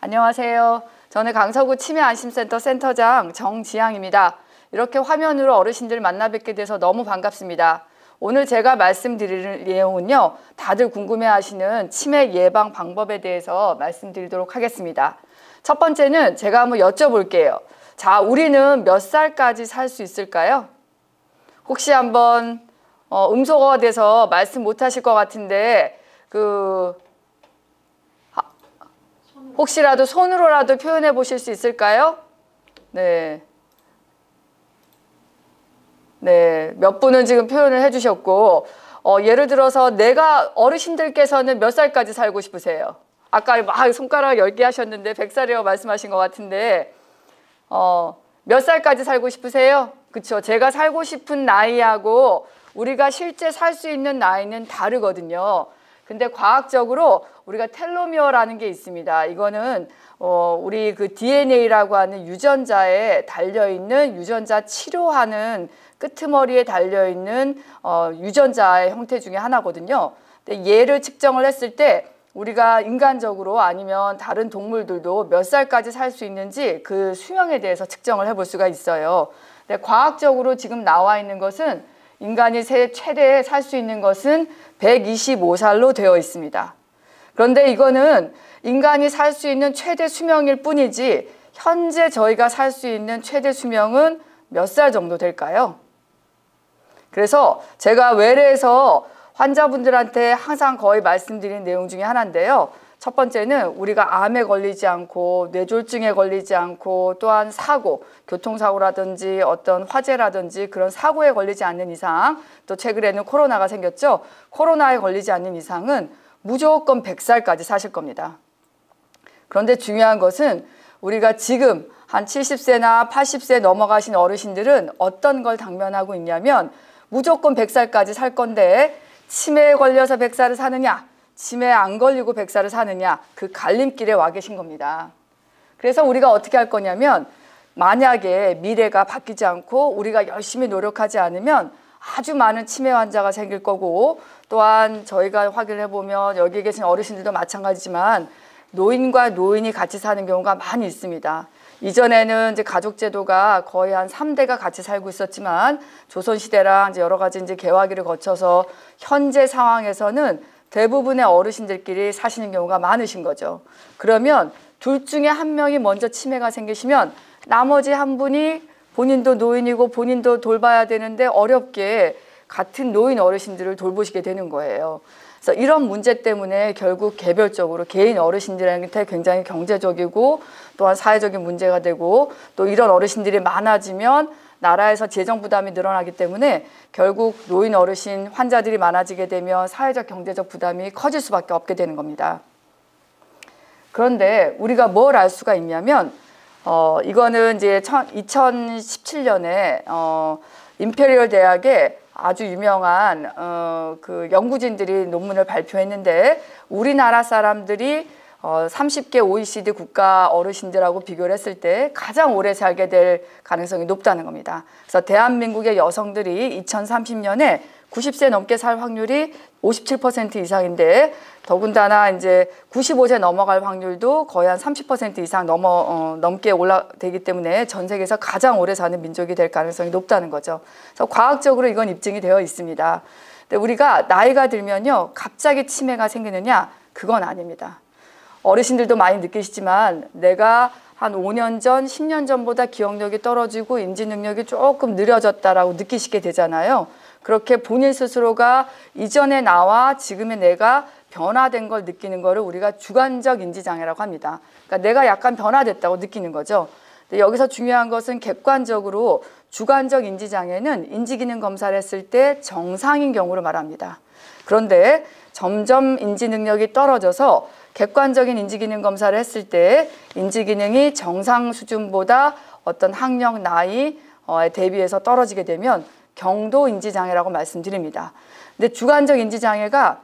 안녕하세요. 저는 강서구 치매안심센터 센터장 정지향입니다. 이렇게 화면으로 어르신들 만나 뵙게 돼서 너무 반갑습니다. 오늘 제가 말씀드릴 내용은요, 다들 궁금해하시는 치매 예방 방법에 대해서 말씀드리도록 하겠습니다. 첫 번째는 제가 한번 여쭤볼게요. 자, 우리는 몇 살까지 살 수 있을까요? 혹시 한번 음소거가 돼서 말씀 못 하실 것 같은데 혹시라도 손으로라도 표현해 보실 수 있을까요? 네. 네, 몇 분은 지금 표현을 해주셨고, 예를 들어서 내가 어르신들께서는 몇 살까지 살고 싶으세요? 아까 막 손가락 10개 하셨는데 100살이라고 말씀하신 것 같은데, 몇 살까지 살고 싶으세요? 그쵸? 제가 살고 싶은 나이하고 우리가 실제 살 수 있는 나이는 다르거든요. 근데 과학적으로 우리가 텔로미어라는 게 있습니다. 이거는 우리 그 DNA라고 하는 유전자에 달려있는 유전자 치료하는 끄트머리에 달려있는 유전자의 형태 중에 하나거든요. 근데 얘를 측정을 했을 때 우리가 인간적으로 아니면 다른 동물들도 몇 살까지 살 수 있는지 그 수명에 대해서 측정을 해볼 수가 있어요. 근데 과학적으로 지금 나와 있는 것은 인간이 최대 살 수 있는 것은 125살로 되어 있습니다. 그런데 이거는 인간이 살 수 있는 최대 수명일 뿐이지 현재 저희가 살 수 있는 최대 수명은 몇 살 정도 될까요? 그래서 제가 외래에서 환자분들한테 항상 거의 말씀드린 내용 중에 하나인데요. 첫 번째는 우리가 암에 걸리지 않고 뇌졸중에 걸리지 않고 또한 사고, 교통사고라든지 어떤 화재라든지 그런 사고에 걸리지 않는 이상, 또 최근에는 코로나가 생겼죠. 코로나에 걸리지 않는 이상은 무조건 100살까지 사실 겁니다. 그런데 중요한 것은 우리가 지금 한 70세나 80세 넘어가신 어르신들은 어떤 걸 당면하고 있냐면 무조건 100살까지 살 건데 치매에 걸려서 100살을 사느냐, 치매에 안 걸리고 100살을 사느냐, 그 갈림길에 와 계신 겁니다. 그래서 우리가 어떻게 할 거냐면 만약에 미래가 바뀌지 않고 우리가 열심히 노력하지 않으면 아주 많은 치매 환자가 생길 거고, 또한 저희가 확인을 해보면 여기 계신 어르신들도 마찬가지지만 노인과 노인이 같이 사는 경우가 많이 있습니다. 이전에는 이제 가족제도가 거의 한 3대가 같이 살고 있었지만 조선시대랑 이제 여러 가지 이제 개화기를 거쳐서 현재 상황에서는 대부분의 어르신들끼리 사시는 경우가 많으신 거죠. 그러면 둘 중에 한 명이 먼저 치매가 생기시면 나머지 한 분이 본인도 노인이고 본인도 돌봐야 되는데 어렵게 같은 노인 어르신들을 돌보시게 되는 거예요. 그래서 이런 문제 때문에 결국 개별적으로 개인 어르신들한테 굉장히 경제적이고 또한 사회적인 문제가 되고, 또 이런 어르신들이 많아지면 나라에서 재정 부담이 늘어나기 때문에 결국 노인 어르신 환자들이 많아지게 되면 사회적 경제적 부담이 커질 수밖에 없게 되는 겁니다. 그런데 우리가 뭘 알 수가 있냐면 이거는 이제 2017년에 임페리얼 대학의 아주 유명한 그 연구진들이 논문을 발표했는데 우리나라 사람들이 30개 OECD 국가 어르신들하고 비교를 했을 때 가장 오래 살게 될 가능성이 높다는 겁니다. 그래서 대한민국의 여성들이 2030년에 90세 넘게 살 확률이 57% 이상인데, 더군다나 이제 95세 넘어갈 확률도 거의 한 30% 이상 넘게 되기 때문에 전 세계에서 가장 오래 사는 민족이 될 가능성이 높다는 거죠. 그래서 과학적으로 이건 입증이 되어 있습니다. 근데 우리가 나이가 들면요, 갑자기 치매가 생기느냐? 그건 아닙니다. 어르신들도 많이 느끼시지만 내가 한 5년 전, 10년 전보다 기억력이 떨어지고 인지 능력이 조금 느려졌다라고 느끼시게 되잖아요. 그렇게 본인 스스로가 이전의 나와 지금의 내가 변화된 걸 느끼는 거를 우리가 주관적 인지장애라고 합니다. 그러니까 내가 약간 변화됐다고 느끼는 거죠. 근데 여기서 중요한 것은 객관적으로 주관적 인지장애는 인지기능 검사를 했을 때 정상인 경우를 말합니다. 그런데 점점 인지 능력이 떨어져서 객관적인 인지기능 검사를 했을 때 인지기능이 정상 수준보다 어떤 학력, 나이에 대비해서 떨어지게 되면 경도 인지장애라고 말씀드립니다. 근데 주관적 인지장애가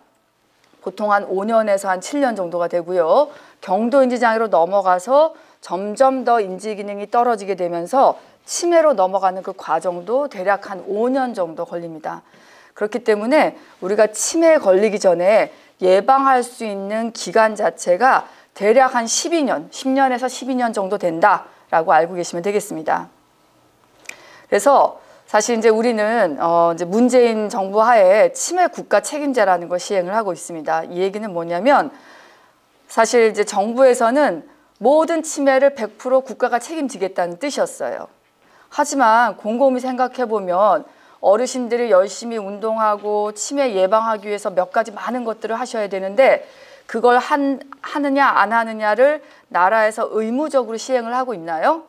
보통 한 5년에서 한 7년 정도가 되고요. 경도 인지장애로 넘어가서 점점 더 인지기능이 떨어지게 되면서 치매로 넘어가는 그 과정도 대략 한 5년 정도 걸립니다. 그렇기 때문에 우리가 치매에 걸리기 전에 예방할 수 있는 기간 자체가 대략 한 12년, 10년에서 12년 정도 된다라고 알고 계시면 되겠습니다. 그래서 사실 이제 우리는 이제 문재인 정부 하에 치매 국가 책임제라는 걸 시행을 하고 있습니다. 이 얘기는 뭐냐면 사실 이제 정부에서는 모든 치매를 100% 국가가 책임지겠다는 뜻이었어요. 하지만 곰곰이 생각해 보면 어르신들이 열심히 운동하고 치매 예방하기 위해서 몇 가지 많은 것들을 하셔야 되는데 그걸 하느냐 안 하느냐를 나라에서 의무적으로 시행을 하고 있나요?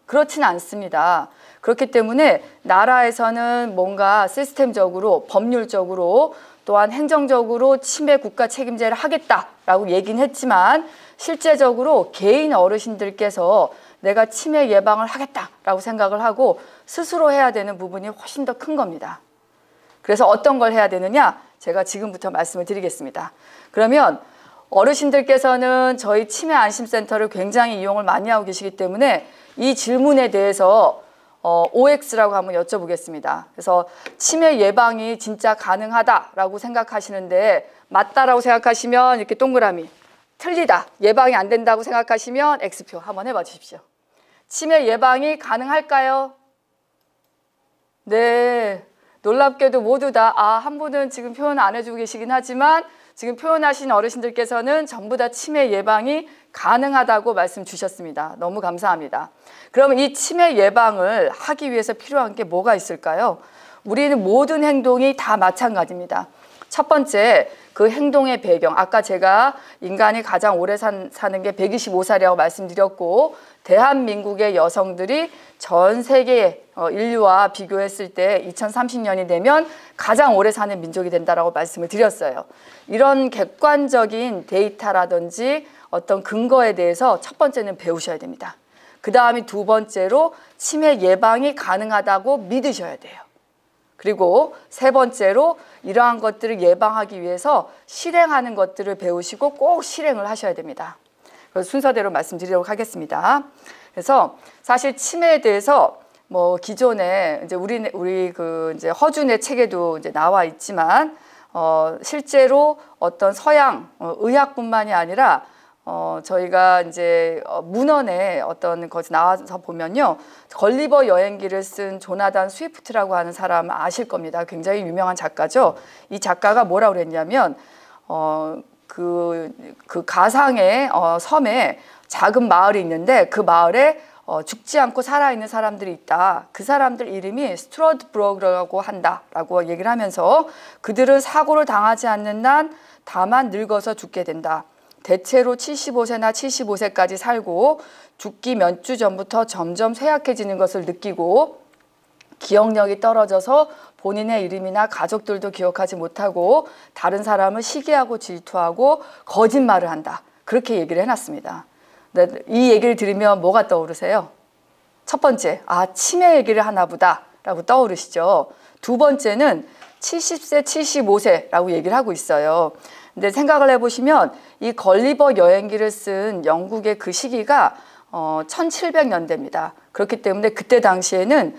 그렇지는 않습니다. 그렇기 때문에 나라에서는 뭔가 시스템적으로 법률적으로 또한 행정적으로 치매 국가 책임제를 하겠다라고 얘기는 했지만 실제적으로 개인 어르신들께서 내가 치매 예방을 하겠다라고 생각을 하고 스스로 해야 되는 부분이 훨씬 더 큰 겁니다. 그래서 어떤 걸 해야 되느냐? 제가 지금부터 말씀을 드리겠습니다. 그러면 어르신들께서는 저희 치매 안심센터를 굉장히 이용을 많이 하고 계시기 때문에 이 질문에 대해서 OX라고 한번 여쭤보겠습니다. 그래서 치매 예방이 진짜 가능하다라고 생각하시는데 맞다라고 생각하시면 이렇게 동그라미, 틀리다, 예방이 안 된다고 생각하시면 X표 한번 해봐 주십시오. 치매 예방이 가능할까요? 네, 놀랍게도 모두 다 한 분은 지금 표현 안 해주고 계시긴 하지만 지금 표현하신 어르신들께서는 전부 다 치매 예방이 가능하다고 말씀 주셨습니다. 너무 감사합니다. 그러면 이 치매 예방을 하기 위해서 필요한 게 뭐가 있을까요? 우리는 모든 행동이 다 마찬가지입니다. 첫 번째, 그 행동의 배경. 아까 제가 인간이 가장 오래 사는 게 125살이라고 말씀드렸고 대한민국의 여성들이 전 세계 인류와 비교했을 때 2030년이 되면 가장 오래 사는 민족이 된다라고 말씀을 드렸어요. 이런 객관적인 데이터라든지 어떤 근거에 대해서 첫 번째는 배우셔야 됩니다. 그 다음에 두 번째로 치매 예방이 가능하다고 믿으셔야 돼요. 그리고 세 번째로 이러한 것들을 예방하기 위해서 실행하는 것들을 배우시고 꼭 실행을 하셔야 됩니다. 그래서 순서대로 말씀드리도록 하겠습니다. 그래서 사실 치매에 대해서 뭐 기존에 이제 우리 그 이제 허준의 책에도 이제 나와 있지만 실제로 어떤 서양 의학뿐만이 아니라 저희가 이제 문헌에 어떤 것이 나와서 보면요. 걸리버 여행기를 쓴 조나단 스위프트라고 하는 사람 아실 겁니다. 굉장히 유명한 작가죠. 이 작가가 뭐라고 그랬냐면 그 가상의 섬에 작은 마을이 있는데 그 마을에 죽지 않고 살아있는 사람들이 있다. 그 사람들 이름이 스트로드브로그라고 한다라고 얘기를 하면서 그들은 사고를 당하지 않는 한 다만 늙어서 죽게 된다. 대체로 75세나 75세까지 살고 죽기 몇 주 전부터 점점 쇠약해지는 것을 느끼고 기억력이 떨어져서 본인의 이름이나 가족들도 기억하지 못하고 다른 사람을 시기하고 질투하고 거짓말을 한다. 그렇게 얘기를 해놨습니다. 이 얘기를 들으면 뭐가 떠오르세요? 첫 번째, 치매 얘기를 하나 보다 라고 떠오르시죠. 두 번째는 70세, 75세라고 얘기를 하고 있어요. 근데 생각을 해보시면 이 걸리버 여행기를 쓴 영국의 그 시기가 1700년대입니다. 그렇기 때문에 그때 당시에는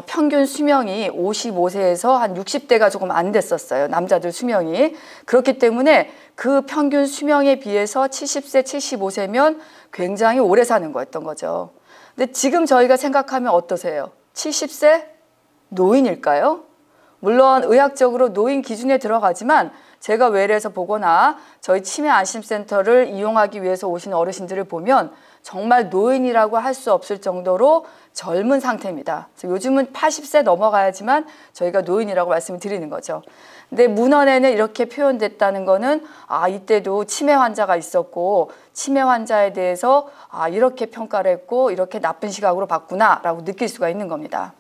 평균 수명이 55세에서 한 60대가 조금 안 됐었어요. 남자들 수명이. 그렇기 때문에 그 평균 수명에 비해서 70세, 75세면 굉장히 오래 사는 거였던 거죠. 근데 지금 저희가 생각하면 어떠세요? 70세? 노인일까요? 물론 의학적으로 노인 기준에 들어가지만 제가 외래에서 보거나 저희 치매 안심센터를 이용하기 위해서 오신 어르신들을 보면 정말 노인이라고 할 수 없을 정도로 젊은 상태입니다. 요즘은 80세 넘어가야지만 저희가 노인이라고 말씀을 드리는 거죠. 근데 문헌에는 이렇게 표현됐다는 거는 이때도 치매 환자가 있었고 치매 환자에 대해서 이렇게 평가를 했고 이렇게 나쁜 시각으로 봤구나 라고 느낄 수가 있는 겁니다.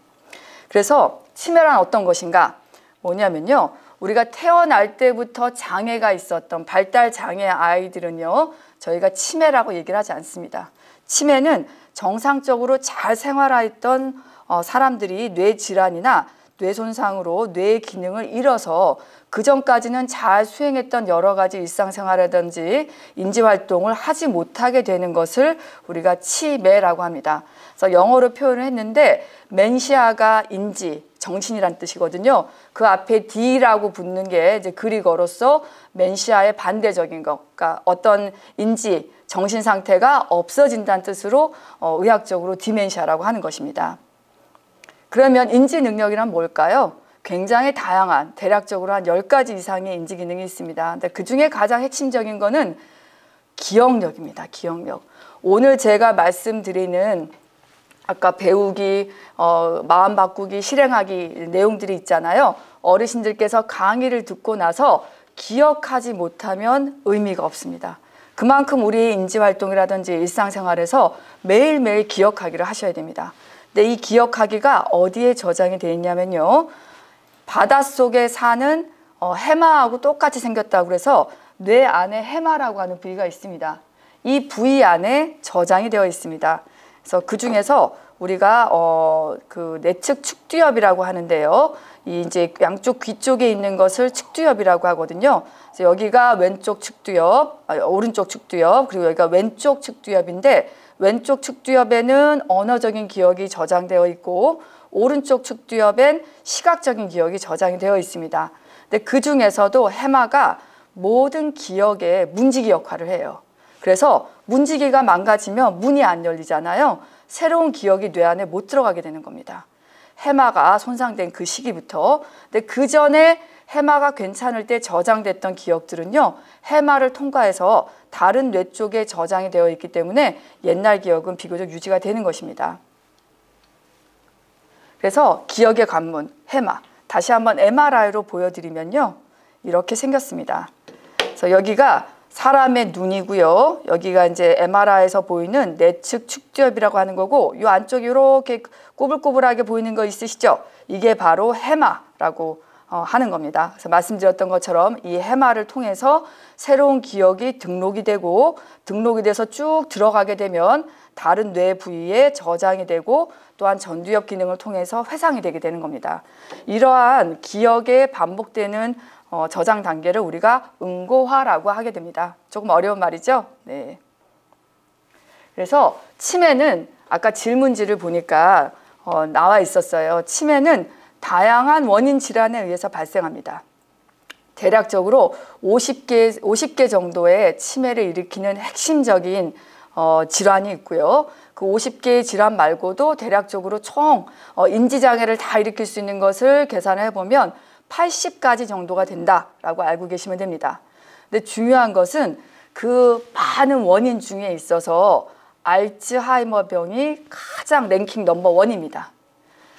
그래서 치매란 어떤 것인가? 뭐냐면요. 우리가 태어날 때부터 장애가 있었던 발달 장애 아이들은요. 저희가 치매라고 얘기를 하지 않습니다. 치매는 정상적으로 잘 생활했던 사람들이 뇌 질환이나 뇌 손상으로 뇌의 기능을 잃어서 그 전까지는 잘 수행했던 여러 가지 일상생활이라든지 인지활동을 하지 못하게 되는 것을 우리가 치매라고 합니다. 그래서 영어로 표현을 했는데 맨시아가 인지, 정신이란 뜻이거든요. 그 앞에 D라고 붙는 게 이제 그리거로서 맨시아의 반대적인 것, 그러니까 어떤 인지, 정신 상태가 없어진다는 뜻으로 의학적으로 디멘시아라고 하는 것입니다. 그러면 인지 능력이란 뭘까요? 굉장히 다양한, 대략적으로 한 10가지 이상의 인지 기능이 있습니다. 근데 그중에 가장 핵심적인 거는 기억력입니다. 기억력. 오늘 제가 말씀드리는 아까 배우기, 마음 바꾸기, 실행하기 내용들이 있잖아요. 어르신들께서 강의를 듣고 나서 기억하지 못하면 의미가 없습니다. 그만큼 우리 인지활동이라든지 일상생활에서 매일매일 기억하기를 하셔야 됩니다. 근데 이 기억하기가 어디에 저장이 되어 있냐면요. 바닷속에 사는 해마하고 똑같이 생겼다고 그래서 뇌 안에 해마라고 하는 부위가 있습니다. 이 부위 안에 저장이 되어 있습니다. 그래서 그 중에서 우리가 그 내측 측두엽이라고 하는데요. 이 이제 양쪽 귀 쪽에 있는 것을 측두엽이라고 하거든요. 그래서 여기가 왼쪽 측두엽, 오른쪽 측두엽, 그리고 여기가 왼쪽 측두엽인데 왼쪽 측두엽에는 언어적인 기억이 저장되어 있고 오른쪽 측두엽엔 시각적인 기억이 저장이 되어 있습니다. 근데 그 중에서도 해마가 모든 기억의 문지기 역할을 해요. 그래서 문지기가 망가지면 문이 안 열리잖아요. 새로운 기억이 뇌 안에 못 들어가게 되는 겁니다. 해마가 손상된 그 시기부터. 근데 그 전에 해마가 괜찮을 때 저장됐던 기억들은요. 해마를 통과해서 다른 뇌 쪽에 저장이 되어 있기 때문에 옛날 기억은 비교적 유지가 되는 것입니다. 그래서 기억의 관문, 해마. 다시 한번 MRI로 보여드리면요. 이렇게 생겼습니다. 그래서 여기가 사람의 눈이고요. 여기가 이제 MRI에서 보이는 내측 측두엽이라고 하는 거고 이 안쪽이 이렇게 꼬불꼬불하게 보이는 거 있으시죠? 이게 바로 해마라고 하는 겁니다. 그래서 말씀드렸던 것처럼 이 해마를 통해서 새로운 기억이 등록이 되고 등록이 돼서 쭉 들어가게 되면 다른 뇌 부위에 저장이 되고 또한 전두엽 기능을 통해서 회상이 되게 되는 겁니다. 이러한 기억에 반복되는 저장 단계를 우리가 응고화라고 하게 됩니다. 조금 어려운 말이죠? 네. 그래서 치매는 아까 질문지를 보니까 나와 있었어요. 치매는 다양한 원인 질환에 의해서 발생합니다. 대략적으로 50개 정도의 치매를 일으키는 핵심적인 질환이 있고요. 그 50개의 질환 말고도 대략적으로 총 인지장애를 다 일으킬 수 있는 것을 계산을 해보면 80가지 정도가 된다라고 알고 계시면 됩니다. 근데 중요한 것은 그 많은 원인 중에 있어서 알츠하이머 병이 가장 랭킹 넘버 1입니다.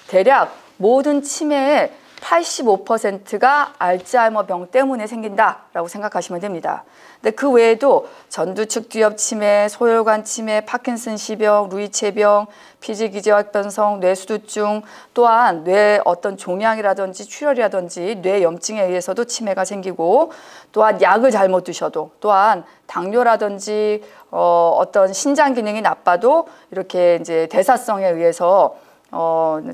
대략 모든 치매의 85%가 알츠하이머 병 때문에 생긴다라고 생각하시면 됩니다. 근데 그 외에도 전두측두엽 치매, 소혈관 치매, 파킨슨시병, 루이체병, 피지기저학변성, 뇌수두증, 또한 뇌 어떤 종양이라든지 출혈이라든지 뇌염증에 의해서도 치매가 생기고 또한 약을 잘못 드셔도 또한 당뇨라든지 어떤 신장 기능이 나빠도 이렇게 이제 대사성에 의해서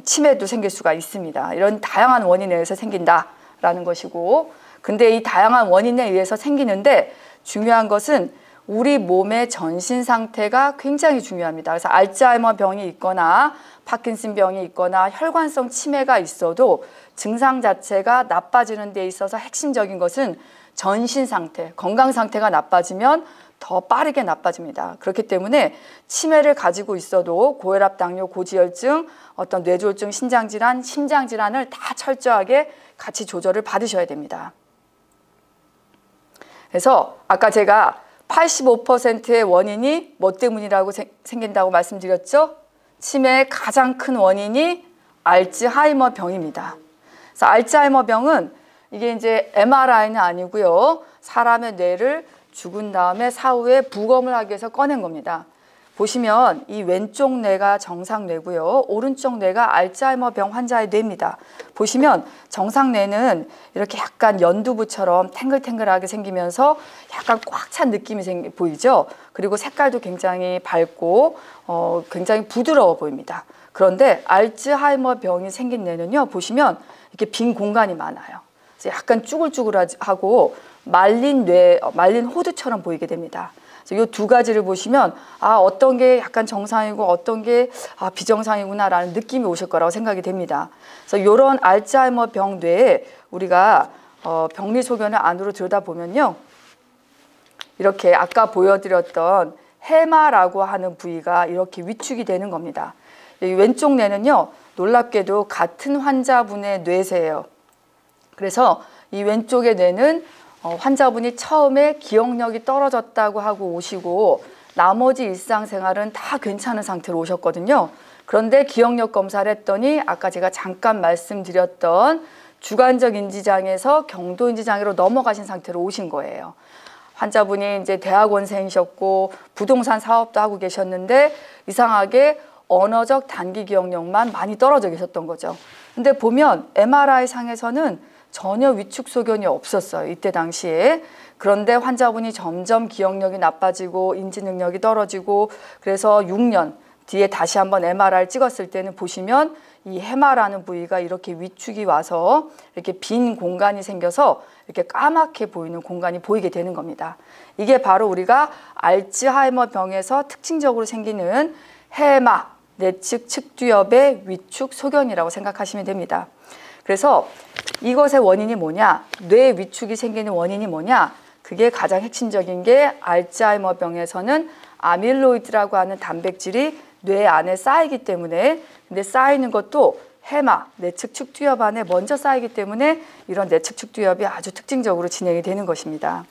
치매도 생길 수가 있습니다. 이런 다양한 원인에 의해서 생긴다라는 것이고 근데 이 다양한 원인에 의해서 생기는데 중요한 것은 우리 몸의 전신 상태가 굉장히 중요합니다. 그래서 알츠하이머 병이 있거나 파킨슨 병이 있거나 혈관성 치매가 있어도 증상 자체가 나빠지는 데 있어서 핵심적인 것은 전신 상태, 건강 상태가 나빠지면 더 빠르게 나빠집니다. 그렇기 때문에 치매를 가지고 있어도 고혈압, 당뇨, 고지혈증, 어떤 뇌졸중, 신장질환, 심장질환을 다 철저하게 같이 조절을 받으셔야 됩니다. 그래서 아까 제가 85%의 원인이 뭐 때문이라고 생긴다고 말씀드렸죠? 치매의 가장 큰 원인이 알츠하이머 병입니다. 그래서 알츠하이머 병은 이게 이제 MRI는 아니고요. 사람의 뇌를 죽은 다음에 사후에 부검을 하기 위해서 꺼낸 겁니다. 보시면 이 왼쪽 뇌가 정상 뇌고요. 오른쪽 뇌가 알츠하이머 병 환자의 뇌입니다. 보시면 정상 뇌는 이렇게 약간 연두부처럼 탱글탱글하게 생기면서 약간 꽉 찬 느낌이 보이죠. 그리고 색깔도 굉장히 밝고 굉장히 부드러워 보입니다. 그런데 알츠하이머 병이 생긴 뇌는요. 보시면 이렇게 빈 공간이 많아요. 그래서 약간 쭈글쭈글하고 말린 호두처럼 보이게 됩니다. 이 두 가지를 보시면 어떤 게 약간 정상이고 어떤 게 비정상이구나라는 느낌이 오실 거라고 생각이 됩니다. 그래서 이런 알츠하이머 병 뇌에 우리가 병리 소견을 안으로 들여다보면요. 이렇게 아까 보여드렸던 해마라고 하는 부위가 이렇게 위축이 되는 겁니다. 이 왼쪽 뇌는요, 놀랍게도 같은 환자분의 뇌세예요. 그래서 이 왼쪽의 뇌는 환자분이 처음에 기억력이 떨어졌다고 하고 오시고 나머지 일상생활은 다 괜찮은 상태로 오셨거든요. 그런데 기억력 검사를 했더니 아까 제가 잠깐 말씀드렸던 주관적 인지장애에서 경도 인지장애로 넘어가신 상태로 오신 거예요. 환자분이 이제 대학원생이셨고 부동산 사업도 하고 계셨는데 이상하게 언어적 단기 기억력만 많이 떨어져 계셨던 거죠. 근데 보면 MRI 상에서는 전혀 위축 소견이 없었어요, 이때 당시에. 그런데 환자분이 점점 기억력이 나빠지고 인지 능력이 떨어지고 그래서 6년 뒤에 다시 한번 MRI를 찍었을 때는 보시면 이 해마라는 부위가 이렇게 위축이 와서 이렇게 빈 공간이 생겨서 이렇게 까맣게 보이는 공간이 보이게 되는 겁니다. 이게 바로 우리가 알츠하이머 병에서 특징적으로 생기는 해마, 내측 측두엽의 위축 소견이라고 생각하시면 됩니다. 그래서 이것의 원인이 뭐냐? 뇌 위축이 생기는 원인이 뭐냐? 그게 가장 핵심적인 게 알츠하이머 병에서는 아밀로이드라고 하는 단백질이 뇌 안에 쌓이기 때문에, 근데 쌓이는 것도 해마, 내측 측두엽 안에 먼저 쌓이기 때문에 이런 내측 측두엽이 아주 특징적으로 진행이 되는 것입니다.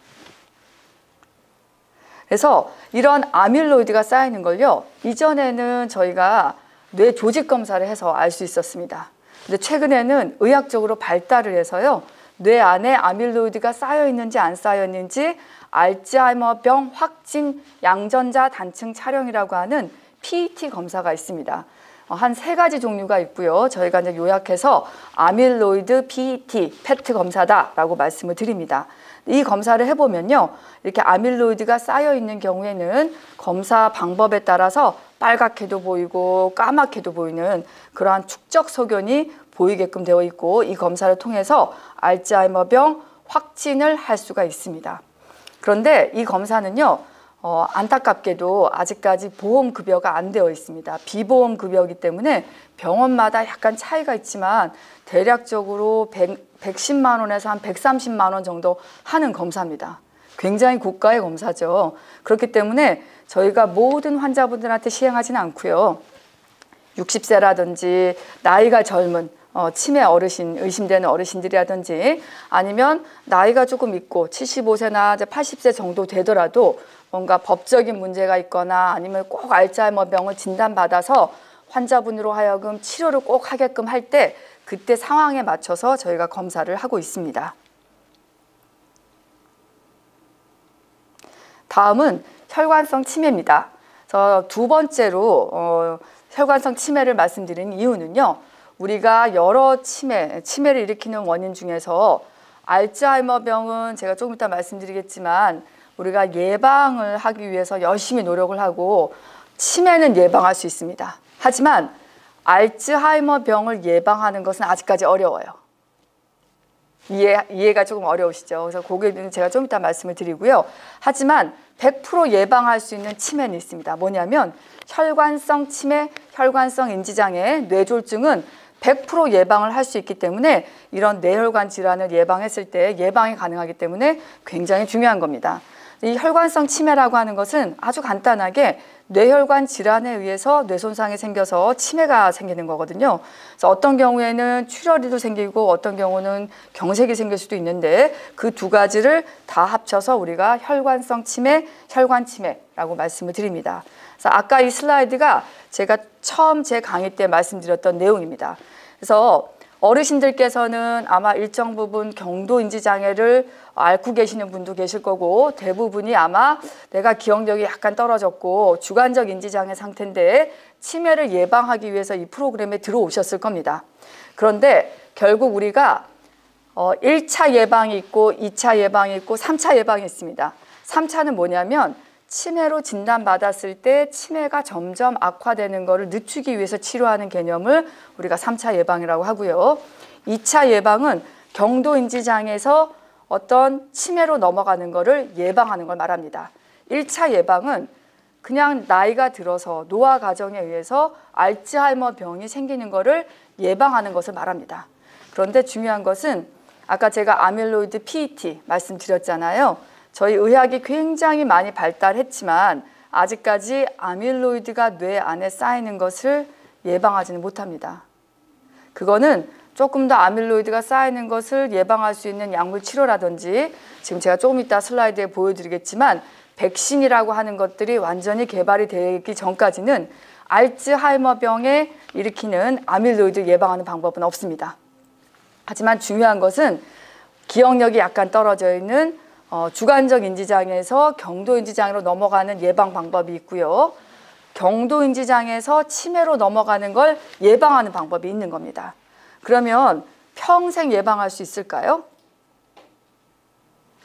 그래서 이런 아밀로이드가 쌓이는 걸요, 이전에는 저희가 뇌 조직 검사를 해서 알 수 있었습니다. 근데 최근에는 의학적으로 발달을 해서요, 뇌 안에 아밀로이드가 쌓여 있는지 안 쌓여 있는지 알츠하이머병 확진 양전자 단층 촬영이라고 하는 PET 검사가 있습니다. 한 3가지 종류가 있고요. 저희가 이제 요약해서 아밀로이드 PET, PET 검사다라고 말씀을 드립니다. 이 검사를 해보면요, 이렇게 아밀로이드가 쌓여 있는 경우에는 검사 방법에 따라서 빨갛게도 보이고 까맣게도 보이는 그러한 축적 소견이 보이게끔 되어 있고, 이 검사를 통해서 알츠하이머병 확진을 할 수가 있습니다. 그런데 이 검사는요, 안타깝게도 아직까지 보험급여가 안 되어 있습니다. 비보험급여이기 때문에 병원마다 약간 차이가 있지만 대략적으로 110만 원에서 한 130만 원 정도 하는 검사입니다. 굉장히 고가의 검사죠. 그렇기 때문에 저희가 모든 환자분들한테 시행하지는 않고요. 60세라든지 나이가 젊은 치매 어르신, 의심되는 어르신들이라든지 아니면 나이가 조금 있고 75세나 80세 정도 되더라도 뭔가 법적인 문제가 있거나 아니면 꼭 알츠하이머 병을 진단받아서 환자분으로 하여금 치료를 꼭 하게끔 할 때 그때 상황에 맞춰서 저희가 검사를 하고 있습니다. 다음은 혈관성 치매입니다. 그래서 두 번째로 혈관성 치매를 말씀드린 이유는요, 우리가 여러 치매를 일으키는 원인 중에서 알츠하이머 병은 제가 조금 이따 말씀드리겠지만 우리가 예방을 하기 위해서 열심히 노력을 하고 치매는 예방할 수 있습니다. 하지만 알츠하이머 병을 예방하는 것은 아직까지 어려워요. 이해가 조금 어려우시죠? 그래서 그거는 제가 좀 이따 말씀을 드리고요. 하지만 100% 예방할 수 있는 치매는 있습니다. 뭐냐면 혈관성 치매, 혈관성 인지장애, 뇌졸중은 100% 예방을 할 수 있기 때문에 이런 뇌혈관 질환을 예방했을 때 예방이 가능하기 때문에 굉장히 중요한 겁니다. 이 혈관성 치매라고 하는 것은 아주 간단하게 뇌혈관 질환에 의해서 뇌손상이 생겨서 치매가 생기는 거거든요. 그래서 어떤 경우에는 출혈이도 생기고 어떤 경우는 경색이 생길 수도 있는데 그 두 가지를 다 합쳐서 우리가 혈관성 치매, 혈관치매라고 말씀을 드립니다. 그래서 아까 이 슬라이드가 제가 처음 제 강의 때 말씀드렸던 내용입니다. 그래서 어르신들께서는 아마 일정 부분 경도인지장애를 앓고 계시는 분도 계실 거고 대부분이 아마 내가 기억력이 약간 떨어졌고 주관적 인지장애 상태인데 치매를 예방하기 위해서 이 프로그램에 들어오셨을 겁니다. 그런데 결국 우리가 1차 예방이 있고 2차 예방이 있고 3차 예방이 있습니다. 3차는 뭐냐면 치매로 진단받았을 때 치매가 점점 악화되는 것을 늦추기 위해서 치료하는 개념을 우리가 3차 예방이라고 하고요. 2차 예방은 경도인지장애에서 어떤 치매로 넘어가는 것을 예방하는 걸 말합니다. 1차 예방은 그냥 나이가 들어서 노화 과정에 의해서 알츠하이머 병이 생기는 것을 예방하는 것을 말합니다. 그런데 중요한 것은 아까 제가 아밀로이드 PET 말씀드렸잖아요. 저희 의학이 굉장히 많이 발달했지만 아직까지 아밀로이드가 뇌 안에 쌓이는 것을 예방하지는 못합니다. 그거는 조금 더 아밀로이드가 쌓이는 것을 예방할 수 있는 약물 치료라든지 지금 제가 조금 이따 슬라이드에 보여드리겠지만 백신이라고 하는 것들이 완전히 개발이 되기 전까지는 알츠하이머병에 일으키는 아밀로이드 예방하는 방법은 없습니다. 하지만 중요한 것은 기억력이 약간 떨어져 있는 주관적 인지장애에서 경도 인지장애로 넘어가는 예방 방법이 있고요. 경도 인지장애에서 치매로 넘어가는 걸 예방하는 방법이 있는 겁니다. 그러면 평생 예방할 수 있을까요?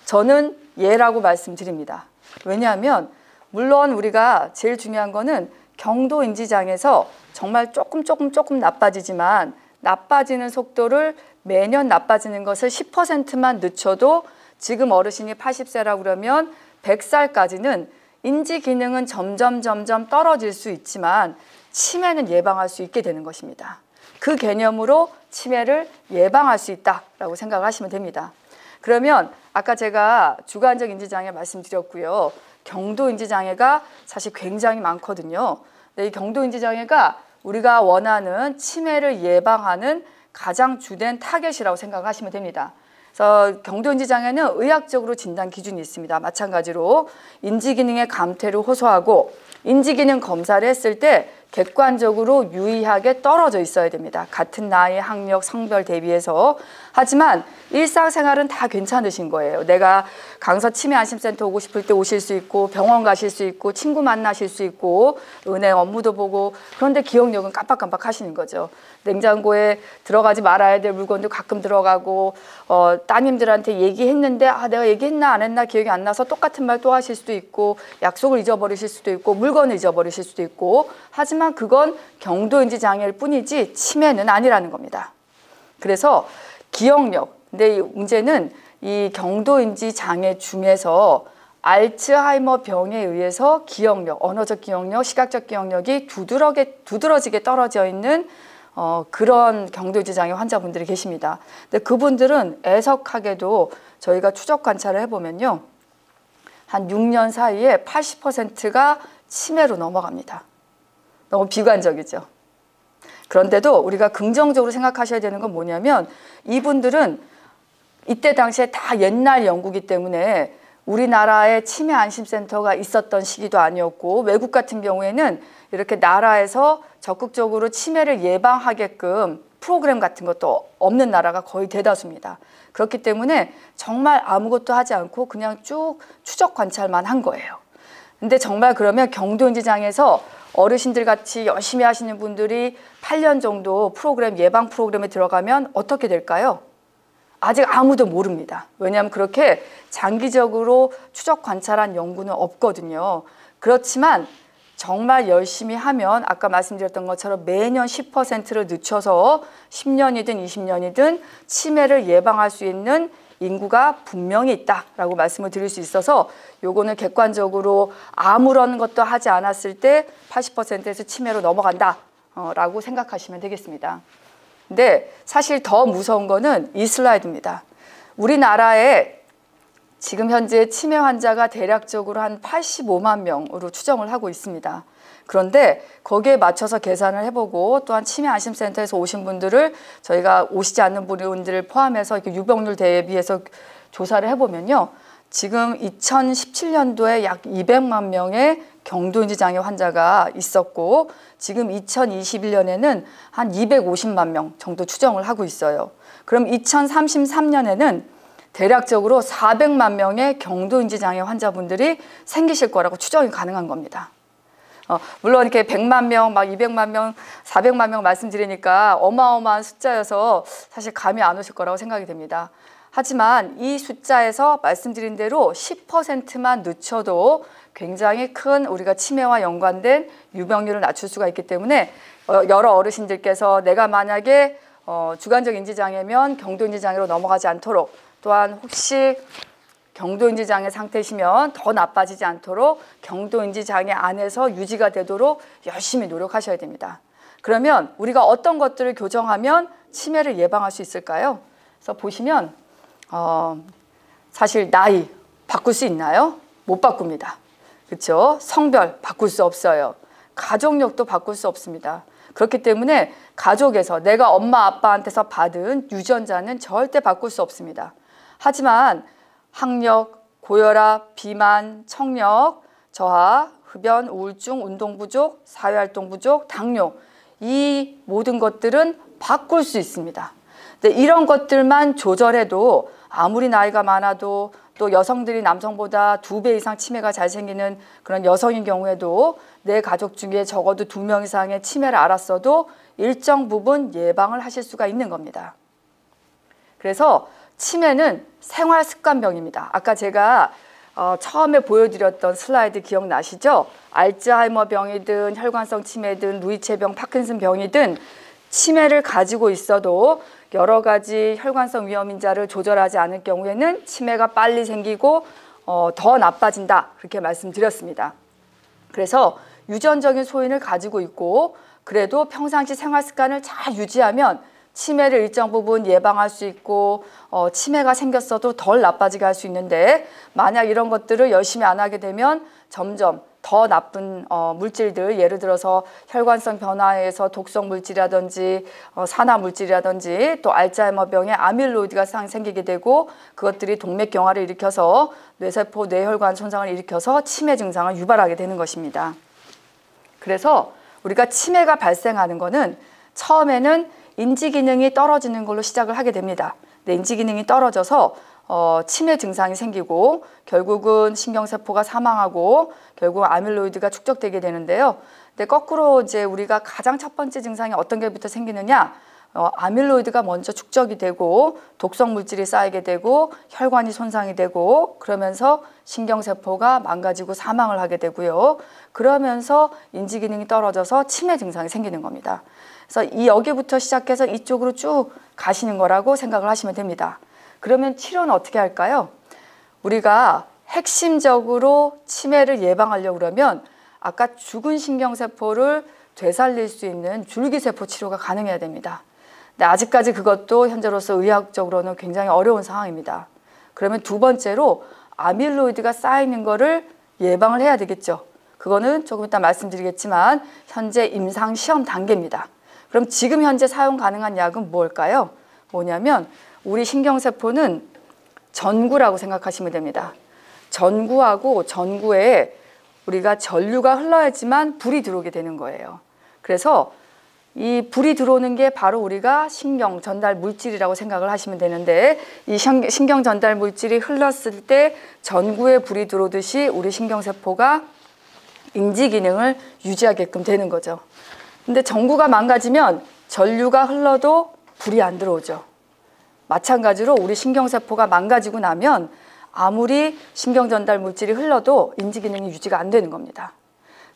저는 예라고 말씀드립니다. 왜냐하면 물론 우리가 제일 중요한 거는 경도 인지장애에서 정말 조금 나빠지지만 나빠지는 속도를 매년 나빠지는 것을 10%만 늦춰도 지금 어르신이 80세라고 그러면 100살까지는 인지 기능은 점점 떨어질 수 있지만 치매는 예방할 수 있게 되는 것입니다. 그 개념으로 치매를 예방할 수 있다라고 생각을 하시면 됩니다. 그러면 아까 제가 주관적 인지장애 말씀드렸고요. 경도 인지장애가 사실 굉장히 많거든요. 근데 이 경도 인지장애가 우리가 원하는 치매를 예방하는 가장 주된 타겟이라고 생각하시면 됩니다. 그래서 경도인지장애는 의학적으로 진단 기준이 있습니다. 마찬가지로 인지기능의 감퇴를 호소하고 인지기능 검사를 했을 때 객관적으로 유의하게 떨어져 있어야 됩니다. 같은 나이, 학력, 성별 대비해서. 하지만 일상생활은 다 괜찮으신 거예요. 내가 강서 치매안심센터 오고 싶을 때 오실 수 있고 병원 가실 수 있고 친구 만나실 수 있고 은행 업무도 보고 그런데 기억력은 깜빡깜빡 하시는 거죠. 냉장고에 들어가지 말아야 될 물건도 가끔 들어가고 따님들한테 얘기했는데 내가 얘기했나 안 했나 기억이 안 나서 똑같은 말 또 하실 수도 있고 약속을 잊어버리실 수도 있고 물건을 잊어버리실 수도 있고 하지만 그건 경도인지 장애일 뿐이지 치매는 아니라는 겁니다. 그래서 기억력, 근데 이 문제는 이 경도인지 장애 중에서 알츠하이머 병에 의해서 기억력, 언어적 기억력, 시각적 기억력이 두드러지게 떨어져 있는 그런 경도인지 장애 환자분들이 계십니다. 근데 그분들은 애석하게도 저희가 추적 관찰을 해보면요. 한 6년 사이에 80%가 치매로 넘어갑니다. 너무 비관적이죠. 그런데도 우리가 긍정적으로 생각하셔야 되는 건 뭐냐면 이분들은 이때 당시에 다 옛날 연구기 때문에 우리나라에 치매 안심센터가 있었던 시기도 아니었고 외국 같은 경우에는 이렇게 나라에서 적극적으로 치매를 예방하게끔 프로그램 같은 것도 없는 나라가 거의 대다수입니다. 그렇기 때문에 정말 아무것도 하지 않고 그냥 쭉 추적 관찰만 한 거예요. 근데 정말 그러면 경도인지장애에서 어르신들 같이 열심히 하시는 분들이 8년 정도 프로그램, 예방 프로그램에 들어가면 어떻게 될까요? 아직 아무도 모릅니다. 왜냐하면 그렇게 장기적으로 추적 관찰한 연구는 없거든요. 그렇지만 정말 열심히 하면 아까 말씀드렸던 것처럼 매년 10%를 늦춰서 10년이든 20년이든 치매를 예방할 수 있는 인구가 분명히 있다라고 말씀을 드릴 수 있어서 요거는 객관적으로 아무런 것도 하지 않았을 때 80%에서 치매로 넘어간다라고 생각하시면 되겠습니다. 근데 사실 더 무서운 거는 이 슬라이드입니다. 우리나라에 지금 현재 치매 환자가 대략적으로 한 85만 명으로 추정을 하고 있습니다. 그런데 거기에 맞춰서 계산을 해보고 또한 치매 안심센터에서 오신 분들을 저희가 오시지 않는 분들을 포함해서 이렇게 유병률 대비해서 조사를 해보면요. 지금 2017년도에 약 200만 명의 경도인지 장애 환자가 있었고 지금 2021년에는 한 250만 명 정도 추정을 하고 있어요. 그럼 2033년에는 대략적으로 400만 명의 경도인지 장애 환자분들이 생기실 거라고 추정이 가능한 겁니다. 물론 이렇게 100만 명, 막 200만 명, 400만 명 말씀드리니까 어마어마한 숫자여서 사실 감이 안 오실 거라고 생각이 됩니다. 하지만 이 숫자에서 말씀드린 대로 10%만 늦춰도 굉장히 큰 우리가 치매와 연관된 유병률을 낮출 수가 있기 때문에 여러 어르신들께서 내가 만약에 주관적 인지장애면 경도인지장애로 넘어가지 않도록 또한 혹시 경도인지장애 상태시면 더 나빠지지 않도록 경도인지장애 안에서 유지가 되도록 열심히 노력하셔야 됩니다. 그러면 우리가 어떤 것들을 교정하면 치매를 예방할 수 있을까요? 그래서 보시면 사실 나이 바꿀 수 있나요? 못 바꿉니다. 그렇죠? 성별 바꿀 수 없어요. 가족력도 바꿀 수 없습니다. 그렇기 때문에 가족에서 내가 엄마 아빠한테서 받은 유전자는 절대 바꿀 수 없습니다. 하지만 학력, 고혈압, 비만, 청력, 저하, 흡연, 우울증, 운동 부족, 사회활동 부족, 당뇨, 이 모든 것들은 바꿀 수 있습니다. 근데 이런 것들만 조절해도 아무리 나이가 많아도 또 여성들이 남성보다 2배 이상 치매가 잘 생기는 그런 여성인 경우에도 내 가족 중에 적어도 2명 이상의 치매를 앓았어도 일정 부분 예방을 하실 수가 있는 겁니다. 그래서 치매는 생활습관병입니다. 아까 제가 처음에 보여드렸던 슬라이드 기억나시죠? 알츠하이머 병이든 혈관성 치매든 루이체병, 파킨슨 병이든 치매를 가지고 있어도 여러 가지 혈관성 위험인자를 조절하지 않을 경우에는 치매가 빨리 생기고 더 나빠진다, 그렇게 말씀드렸습니다. 그래서 유전적인 소인을 가지고 있고 그래도 평상시 생활 습관을 잘 유지하면 치매를 일정 부분 예방할 수 있고 치매가 생겼어도 덜 나빠지게 할 수 있는데, 만약 이런 것들을 열심히 안 하게 되면 점점 더 나쁜 물질들, 예를 들어서 혈관성 변화에서 독성 물질이라든지 산화 물질이라든지 또 알츠하이머병에 아밀로이드가 생기게 되고 그것들이 동맥경화를 일으켜서 뇌세포, 뇌혈관 손상을 일으켜서 치매 증상을 유발하게 되는 것입니다. 그래서 우리가 치매가 발생하는 것은 처음에는 인지 기능이 떨어지는 걸로 시작을 하게 됩니다. 근데 인지 기능이 떨어져서 치매 증상이 생기고 결국은 신경세포가 사망하고 결국 아밀로이드가 축적되게 되는데요. 근데 거꾸로 이제 우리가 가장 첫 번째 증상이 어떤 게부터 생기느냐? 아밀로이드가 먼저 축적이 되고 독성 물질이 쌓이게 되고 혈관이 손상이 되고 그러면서 신경세포가 망가지고 사망을 하게 되고요. 그러면서 인지 기능이 떨어져서 치매 증상이 생기는 겁니다. 그래서 여기부터 시작해서 이쪽으로 쭉 가시는 거라고 생각을 하시면 됩니다. 그러면 치료는 어떻게 할까요? 우리가 핵심적으로 치매를 예방하려고 그러면 아까 죽은 신경세포를 되살릴 수 있는 줄기세포 치료가 가능해야 됩니다. 근데 아직까지 그것도 현재로서 의학적으로는 굉장히 어려운 상황입니다. 그러면 두 번째로 아밀로이드가 쌓이는 거를 예방을 해야 되겠죠. 그거는 조금 이따 말씀드리겠지만 현재 임상시험 단계입니다. 그럼 지금 현재 사용 가능한 약은 뭘까요? 뭐냐면 우리 신경세포는 전구라고 생각하시면 됩니다. 전구하고 전구에 우리가 전류가 흘러야지만 불이 들어오게 되는 거예요. 그래서 이 불이 들어오는 게 바로 우리가 신경 전달 물질이라고 생각을 하시면 되는데, 이 신경 전달 물질이 흘렀을 때 전구에 불이 들어오듯이 우리 신경세포가 인지 기능을 유지하게끔 되는 거죠. 근데 전구가 망가지면 전류가 흘러도 불이 안 들어오죠. 마찬가지로 우리 신경세포가 망가지고 나면 아무리 신경 전달 물질이 흘러도 인지 기능이 유지가 안 되는 겁니다.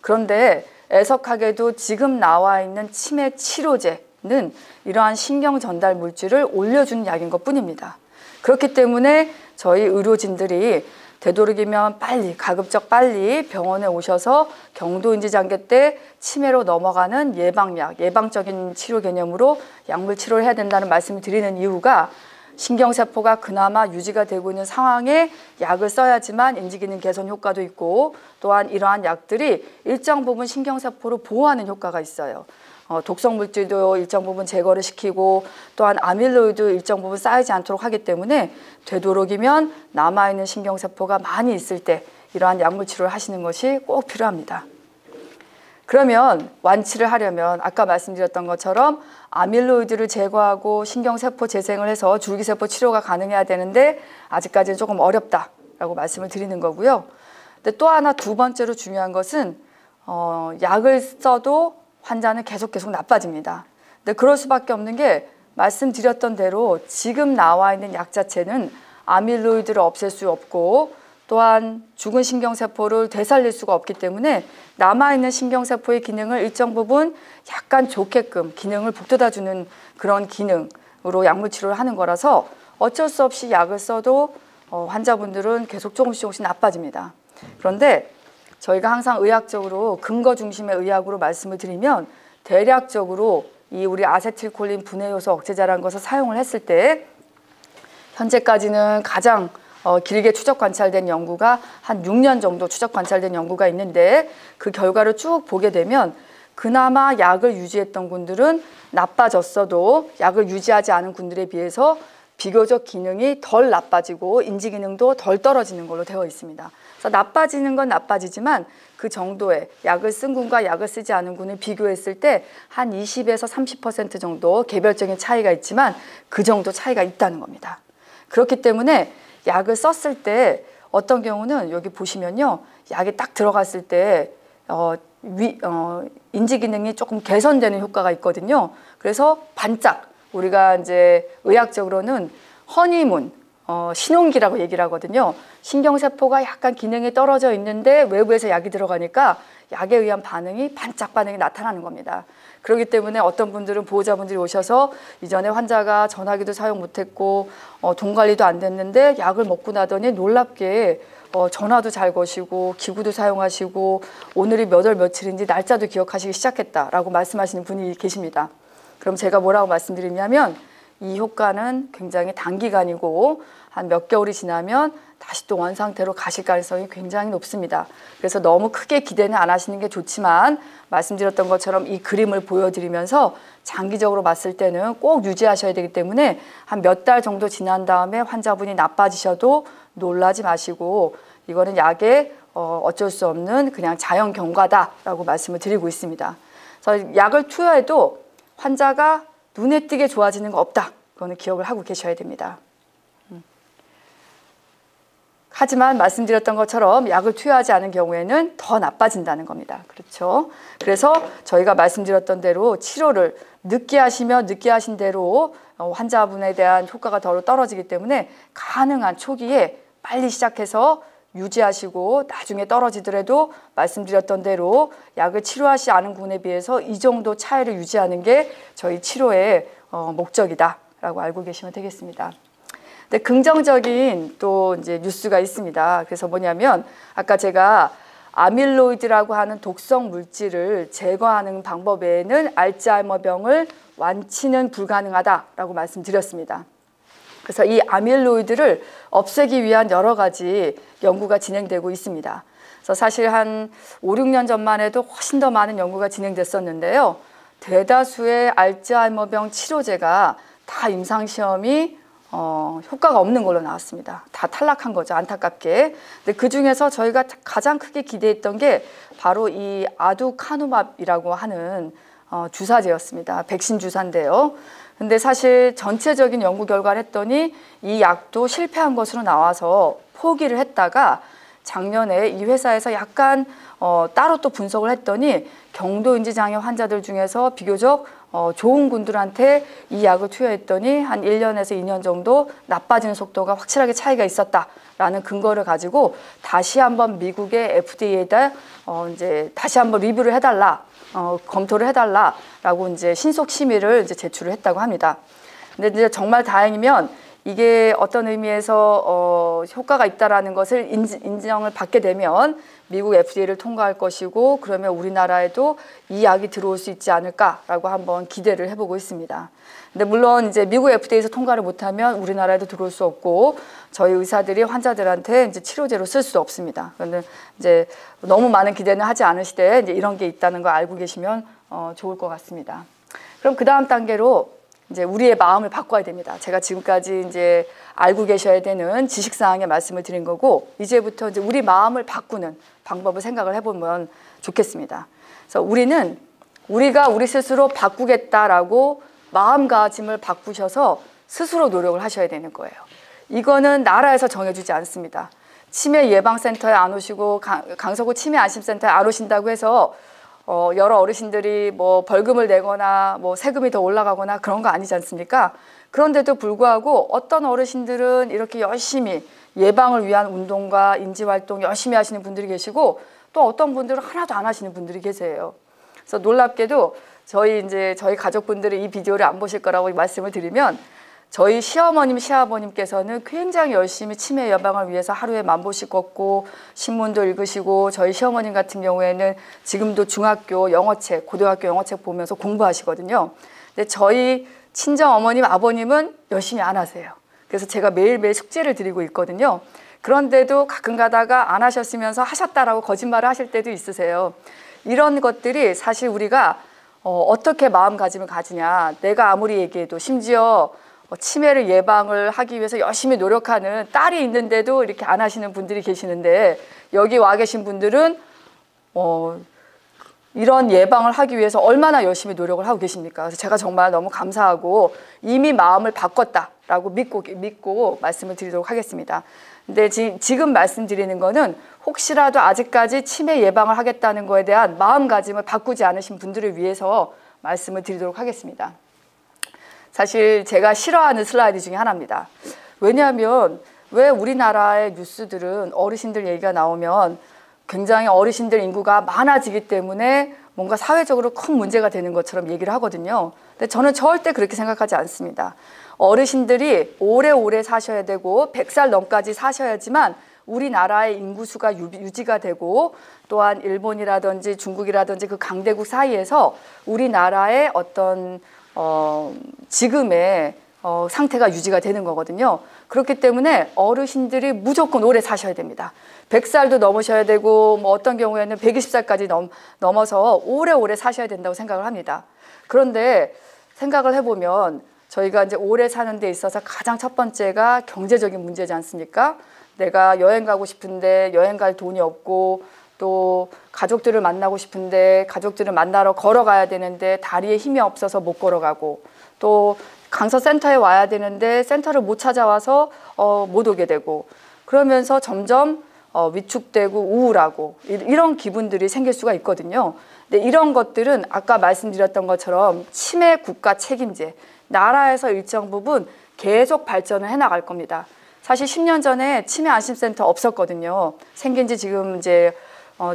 그런데 애석하게도 지금 나와 있는 치매 치료제는 이러한 신경 전달 물질을 올려주는 약인 것 뿐입니다. 그렇기 때문에 저희 의료진들이 되도록이면 빨리, 가급적 빨리 병원에 오셔서 경도인지장애 때 치매로 넘어가는 예방약, 예방적인 치료 개념으로 약물 치료를 해야 된다는 말씀을 드리는 이유가, 신경세포가 그나마 유지가 되고 있는 상황에 약을 써야지만 인지기능 개선 효과도 있고, 또한 이러한 약들이 일정 부분 신경세포를 보호하는 효과가 있어요. 독성 물질도 일정 부분 제거를 시키고 또한 아밀로이드 일정 부분 쌓이지 않도록 하기 때문에 되도록이면 남아있는 신경세포가 많이 있을 때 이러한 약물 치료를 하시는 것이 꼭 필요합니다. 그러면 완치를 하려면 아까 말씀드렸던 것처럼 아밀로이드를 제거하고 신경세포 재생을 해서 줄기세포 치료가 가능해야 되는데 아직까지는 조금 어렵다라고 말씀을 드리는 거고요. 근데 또 하나 두 번째로 중요한 것은 약을 써도 환자는 계속 나빠집니다. 근데 그럴 수밖에 없는 게 말씀드렸던 대로 지금 나와 있는 약 자체는 아밀로이드를 없앨 수 없고 또한 죽은 신경세포를 되살릴 수가 없기 때문에 남아있는 신경세포의 기능을 일정 부분 약간 좋게끔 기능을 북돋아주는 그런 기능으로 약물 치료를 하는 거라서 어쩔 수 없이 약을 써도 환자분들은 계속 조금씩 나빠집니다. 그런데 저희가 항상 의학적으로 근거 중심의 의학으로 말씀을 드리면 대략적으로 이 우리 아세틸콜린 분해 요소 억제제라는 것을 사용을 했을 때 현재까지는 가장 길게 추적 관찰된 연구가 한 6년 정도 추적 관찰된 연구가 있는데 그 결과를 쭉 보게 되면 그나마 약을 유지했던 군들은 나빠졌어도 약을 유지하지 않은 군들에 비해서 비교적 기능이 덜 나빠지고 인지 기능도 덜 떨어지는 걸로 되어 있습니다. 그래서 나빠지는 건 나빠지지만 그 정도의 약을 쓴 군과 약을 쓰지 않은 군을 비교했을 때 한 20에서 30% 정도 개별적인 차이가 있지만 그 정도 차이가 있다는 겁니다. 그렇기 때문에 약을 썼을 때 어떤 경우는 여기 보시면요. 약이 딱 들어갔을 때 인지 기능이 조금 개선되는 효과가 있거든요. 그래서 반짝 우리가 이제 의학적으로는 허니문, 신혼기라고 얘기를 하거든요. 신경세포가 약간 기능이 떨어져 있는데 외부에서 약이 들어가니까 약에 의한 반응이 반짝 반응이 나타나는 겁니다. 그렇기 때문에 어떤 분들은 보호자분들이 오셔서 이전에 환자가 전화기도 사용 못했고 돈 관리도 안 됐는데 약을 먹고 나더니 놀랍게 전화도 잘 거시고 기구도 사용하시고 오늘이 몇 월 며칠인지 날짜도 기억하시기 시작했다라고 말씀하시는 분이 계십니다. 그럼 제가 뭐라고 말씀드리냐면 이 효과는 굉장히 단기간이고 한 몇 개월이 지나면 다시 또 원상태로 가실 가능성이 굉장히 높습니다. 그래서 너무 크게 기대는 안 하시는 게 좋지만 말씀드렸던 것처럼 이 그림을 보여드리면서 장기적으로 봤을 때는 꼭 유지하셔야 되기 때문에 한 몇 달 정도 지난 다음에 환자분이 나빠지셔도 놀라지 마시고 이거는 약의 어쩔 수 없는 그냥 자연 경과다라고 말씀을 드리고 있습니다. 그래서 약을 투여해도 환자가 눈에 띄게 좋아지는 거 없다. 그거는 기억을 하고 계셔야 됩니다. 하지만 말씀드렸던 것처럼 약을 투여하지 않은 경우에는 더 나빠진다는 겁니다. 그렇죠? 그래서 저희가 말씀드렸던 대로 치료를 늦게 하시면 늦게 하신 대로 환자분에 대한 효과가 더 떨어지기 때문에 가능한 초기에 빨리 시작해서 유지하시고 나중에 떨어지더라도 말씀드렸던 대로 약을 치료하지 않은 군에 비해서 이 정도 차이를 유지하는 게 저희 치료의 목적이다라고 알고 계시면 되겠습니다. 근데 긍정적인 또 이제 뉴스가 있습니다. 그래서 뭐냐면 아까 제가 아밀로이드라고 하는 독성 물질을 제거하는 방법 외에는 알츠하이머병을 완치는 불가능하다라고 말씀드렸습니다. 그래서 이 아밀로이드를 없애기 위한 여러 가지 연구가 진행되고 있습니다. 그래서 사실 한 5, 6년 전만 해도 훨씬 더 많은 연구가 진행됐었는데요. 대다수의 알츠하이머병 치료제가 다 임상시험이 효과가 없는 걸로 나왔습니다. 다 탈락한 거죠. 안타깝게. 근데 그중에서 저희가 가장 크게 기대했던 게 바로 이 아두카누맙이라고 하는 주사제였습니다. 백신 주사인데요. 근데 사실 전체적인 연구 결과를 했더니 이 약도 실패한 것으로 나와서 포기를 했다가 작년에 이 회사에서 약간 따로 또 분석을 했더니 경도인지 장애 환자들 중에서 비교적 좋은 군들한테 이 약을 투여했더니 한 1년에서 2년 정도 나빠지는 속도가 확실하게 차이가 있었다라는 근거를 가지고 다시 한번 미국의 FDA에다 이제 다시 한번 리뷰를 해달라, 검토를 해달라라고 이제 신속 심의를 이제 제출을 했다고 합니다. 근데 이제 정말 다행이면 이게 어떤 의미에서 효과가 있다라는 것을 인정을 받게 되면 미국 FDA를 통과할 것이고 그러면 우리나라에도 이 약이 들어올 수 있지 않을까라고 한번 기대를 해보고 있습니다. 근데 물론 이제 미국 FDA에서 통과를 못하면 우리나라에도 들어올 수 없고 저희 의사들이 환자들한테 이제 치료제로 쓸 수 없습니다. 그런데 이제 너무 많은 기대는 하지 않으시되 이제 이런 게 있다는 걸 알고 계시면 좋을 것 같습니다. 그럼 그 다음 단계로 이제 우리의 마음을 바꿔야 됩니다. 제가 지금까지 이제 알고 계셔야 되는 지식사항에 말씀을 드린 거고 이제부터 이제 우리 마음을 바꾸는 방법을 생각을 해보면 좋겠습니다. 그래서 우리가 우리 스스로 바꾸겠다라고 마음가짐을 바꾸셔서 스스로 노력을 하셔야 되는 거예요. 이거는 나라에서 정해주지 않습니다. 치매 예방센터에 안 오시고 강서구 치매 안심센터에 안 오신다고 해서 여러 어르신들이 뭐 벌금을 내거나 뭐 세금이 더 올라가거나 그런 거 아니지 않습니까? 그런데도 불구하고 어떤 어르신들은 이렇게 열심히 예방을 위한 운동과 인지활동 열심히 하시는 분들이 계시고 또 어떤 분들은 하나도 안 하시는 분들이 계세요. 그래서 놀랍게도 저희 가족분들이 이 비디오를 안 보실 거라고 말씀을 드리면 저희 시어머님, 시아버님께서는 굉장히 열심히 치매 예방을 위해서 하루에 10,000보씩 걷고 신문도 읽으시고 저희 시어머님 같은 경우에는 지금도 중학교 영어책, 고등학교 영어책 보면서 공부하시거든요. 근데 저희 친정 어머님, 아버님은 열심히 안 하세요. 그래서 제가 매일매일 숙제를 드리고 있거든요. 그런데도 가끔 가다가 안 하셨으면서 하셨다라고 거짓말을 하실 때도 있으세요. 이런 것들이 사실 우리가 어떻게 마음가짐을 가지냐. 내가 아무리 얘기해도 심지어 치매를 예방을 하기 위해서 열심히 노력하는 딸이 있는데도 이렇게 안 하시는 분들이 계시는데 여기 와 계신 분들은 이런 예방을 하기 위해서 얼마나 열심히 노력을 하고 계십니까? 그래서 제가 정말 너무 감사하고 이미 마음을 바꿨다라고 믿고 말씀을 드리도록 하겠습니다. 근데 지금 말씀드리는 거는 혹시라도 아직까지 치매 예방을 하겠다는 거에 대한 마음가짐을 바꾸지 않으신 분들을 위해서 말씀을 드리도록 하겠습니다. 사실 제가 싫어하는 슬라이드 중에 하나입니다. 왜냐하면 왜 우리나라의 뉴스들은 어르신들 얘기가 나오면 굉장히 어르신들 인구가 많아지기 때문에 뭔가 사회적으로 큰 문제가 되는 것처럼 얘기를 하거든요. 근데 저는 절대 그렇게 생각하지 않습니다. 어르신들이 오래오래 사셔야 되고 100살 넘까지 사셔야지만 우리나라의 인구수가 유지가 되고 또한 일본이라든지 중국이라든지 그 강대국 사이에서 우리나라의 어떤 지금의 상태가 유지가 되는 거거든요. 그렇기 때문에 어르신들이 무조건 오래 사셔야 됩니다. 100살도 넘으셔야 되고 뭐 어떤 경우에는 120살까지 넘어서 오래오래 사셔야 된다고 생각을 합니다. 그런데 생각을 해보면 저희가 이제 오래 사는 데 있어서 가장 첫 번째가 경제적인 문제지 않습니까? 내가 여행 가고 싶은데 여행 갈 돈이 없고 또 가족들을 만나고 싶은데 가족들을 만나러 걸어가야 되는데 다리에 힘이 없어서 못 걸어가고 또 강서센터에 와야 되는데 센터를 못 찾아와서 못 오게 되고 그러면서 점점 위축되고 우울하고 이런 기분들이 생길 수가 있거든요. 근데 이런 것들은 아까 말씀드렸던 것처럼 치매 국가 책임제, 나라에서 일정 부분 계속 발전을 해나갈 겁니다. 사실 10년 전에 치매 안심센터 없었거든요. 생긴 지 지금 이제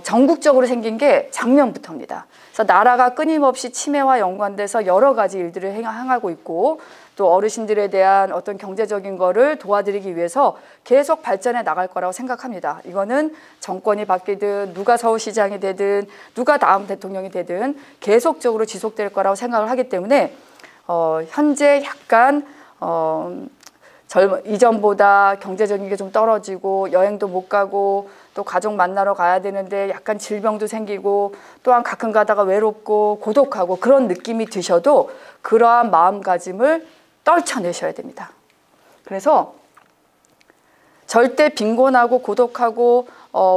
전국적으로 생긴 게 작년부터입니다. 그래서 나라가 끊임없이 치매와 연관돼서 여러 가지 일들을 행하고 있고 또 어르신들에 대한 어떤 경제적인 거를 도와드리기 위해서 계속 발전해 나갈 거라고 생각합니다. 이거는 정권이 바뀌든 누가 서울시장이 되든 누가 다음 대통령이 되든 계속적으로 지속될 거라고 생각을 하기 때문에 현재 약간 이전보다 경제적인 게 좀 떨어지고 여행도 못 가고 또 가족 만나러 가야 되는데 약간 질병도 생기고 또한 가끔 가다가 외롭고 고독하고 그런 느낌이 드셔도 그러한 마음가짐을 떨쳐내셔야 됩니다. 그래서 절대 빈곤하고 고독하고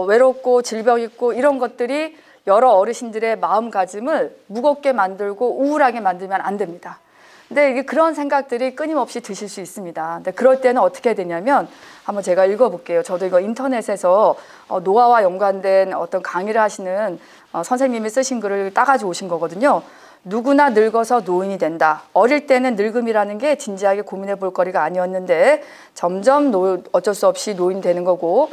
외롭고 질병 있고 이런 것들이 여러 어르신들의 마음가짐을 무겁게 만들고 우울하게 만들면 안 됩니다. 근데 이게 그런 생각들이 끊임없이 드실 수 있습니다. 근데 그럴 때는 어떻게 해야 되냐면 한번 제가 읽어볼게요. 저도 이거 인터넷에서 노화와 연관된 어떤 강의를 하시는 선생님이 쓰신 글을 따가지고 오신 거거든요. 누구나 늙어서 노인이 된다. 어릴 때는 늙음이라는 게 진지하게 고민해 볼 거리가 아니었는데 점점 어쩔 수 없이 노인이 되는 거고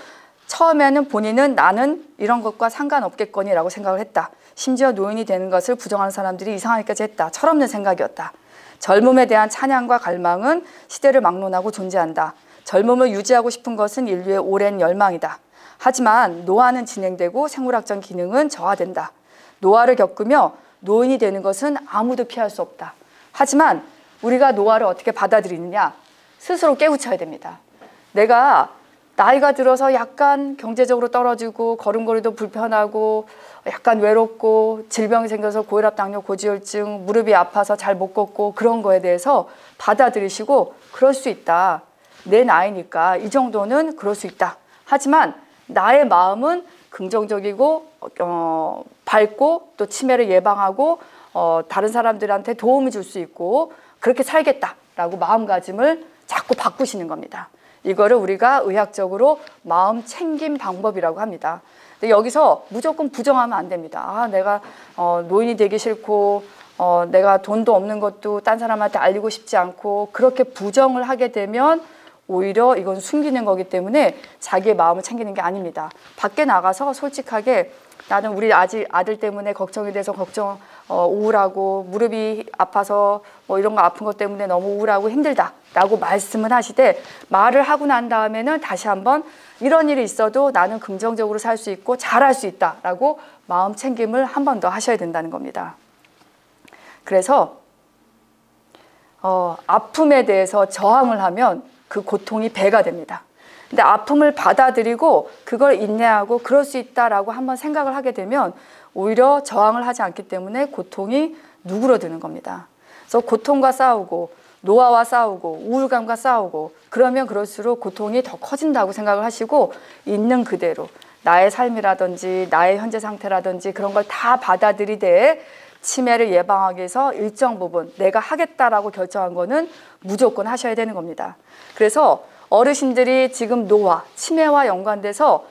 처음에는 본인은 나는 이런 것과 상관없겠거니라고 생각을 했다. 심지어 노인이 되는 것을 부정하는 사람들이 이상하기까지 했다. 철없는 생각이었다. 젊음에 대한 찬양과 갈망은 시대를 막론하고 존재한다. 젊음을 유지하고 싶은 것은 인류의 오랜 열망이다. 하지만 노화는 진행되고 생물학적 기능은 저하된다. 노화를 겪으며 노인이 되는 것은 아무도 피할 수 없다. 하지만 우리가 노화를 어떻게 받아들이느냐? 스스로 깨우쳐야 됩니다. 내가 나이가 들어서 약간 경제적으로 떨어지고 걸음걸이도 불편하고 약간 외롭고 질병이 생겨서 고혈압, 당뇨, 고지혈증, 무릎이 아파서 잘 못 걷고 그런 거에 대해서 받아들이시고 그럴 수 있다. 내 나이니까 이 정도는 그럴 수 있다. 하지만 나의 마음은 긍정적이고 밝고 또 치매를 예방하고 다른 사람들한테 도움을 줄 수 있고 그렇게 살겠다라고 마음가짐을 자꾸 바꾸시는 겁니다. 이거를 우리가 의학적으로 마음 챙김 방법이라고 합니다. 근데 여기서 무조건 부정하면 안 됩니다. 아, 내가 노인이 되기 싫고 내가 돈도 없는 것도 딴 사람한테 알리고 싶지 않고 그렇게 부정을 하게 되면 오히려 이건 숨기는 거기 때문에 자기의 마음을 챙기는 게 아닙니다. 밖에 나가서 솔직하게 나는 우리 아들 때문에 걱정이 돼서 우울하고 무릎이 아파서 뭐 이런 거 아픈 것 때문에 너무 우울하고 힘들다 라고 말씀을 하시되 말을 하고 난 다음에는 다시 한번 이런 일이 있어도 나는 긍정적으로 살 수 있고 잘할 수 있다 라고 마음 챙김을 한 번 더 하셔야 된다는 겁니다. 그래서 아픔에 대해서 저항을 하면 그 고통이 배가 됩니다. 근데 아픔을 받아들이고 그걸 인내하고 그럴 수 있다라고 한번 생각을 하게 되면 오히려 저항을 하지 않기 때문에 고통이 누그러드는 겁니다. 그래서 고통과 싸우고 노화와 싸우고 우울감과 싸우고 그러면 그럴수록 고통이 더 커진다고 생각을 하시고 있는 그대로 나의 삶이라든지 나의 현재 상태라든지 그런 걸 다 받아들이되 치매를 예방하기 위해서 일정 부분 내가 하겠다라고 결정한 거는 무조건 하셔야 되는 겁니다. 그래서 어르신들이 지금 노화, 치매와 연관돼서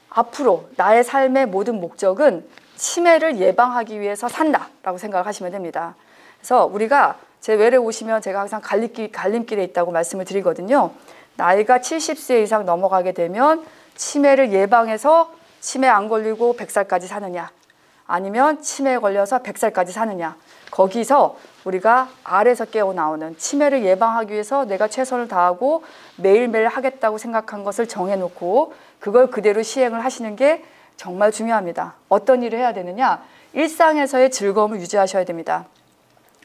앞으로 나의 삶의 모든 목적은 치매를 예방하기 위해서 산다라고 생각을 하시면 됩니다. 그래서 우리가 제 외래 오시면 제가 항상 갈림길에 있다고 말씀을 드리거든요. 나이가 70세 이상 넘어가게 되면 치매를 예방해서 치매 안 걸리고 100살까지 사느냐, 아니면 치매에 걸려서 100살까지 사느냐, 거기서 우리가 알에서 깨어나오는 치매를 예방하기 위해서 내가 최선을 다하고 매일매일 하겠다고 생각한 것을 정해놓고 그걸 그대로 시행을 하시는 게 정말 중요합니다. 어떤 일을 해야 되느냐? 일상에서의 즐거움을 유지하셔야 됩니다.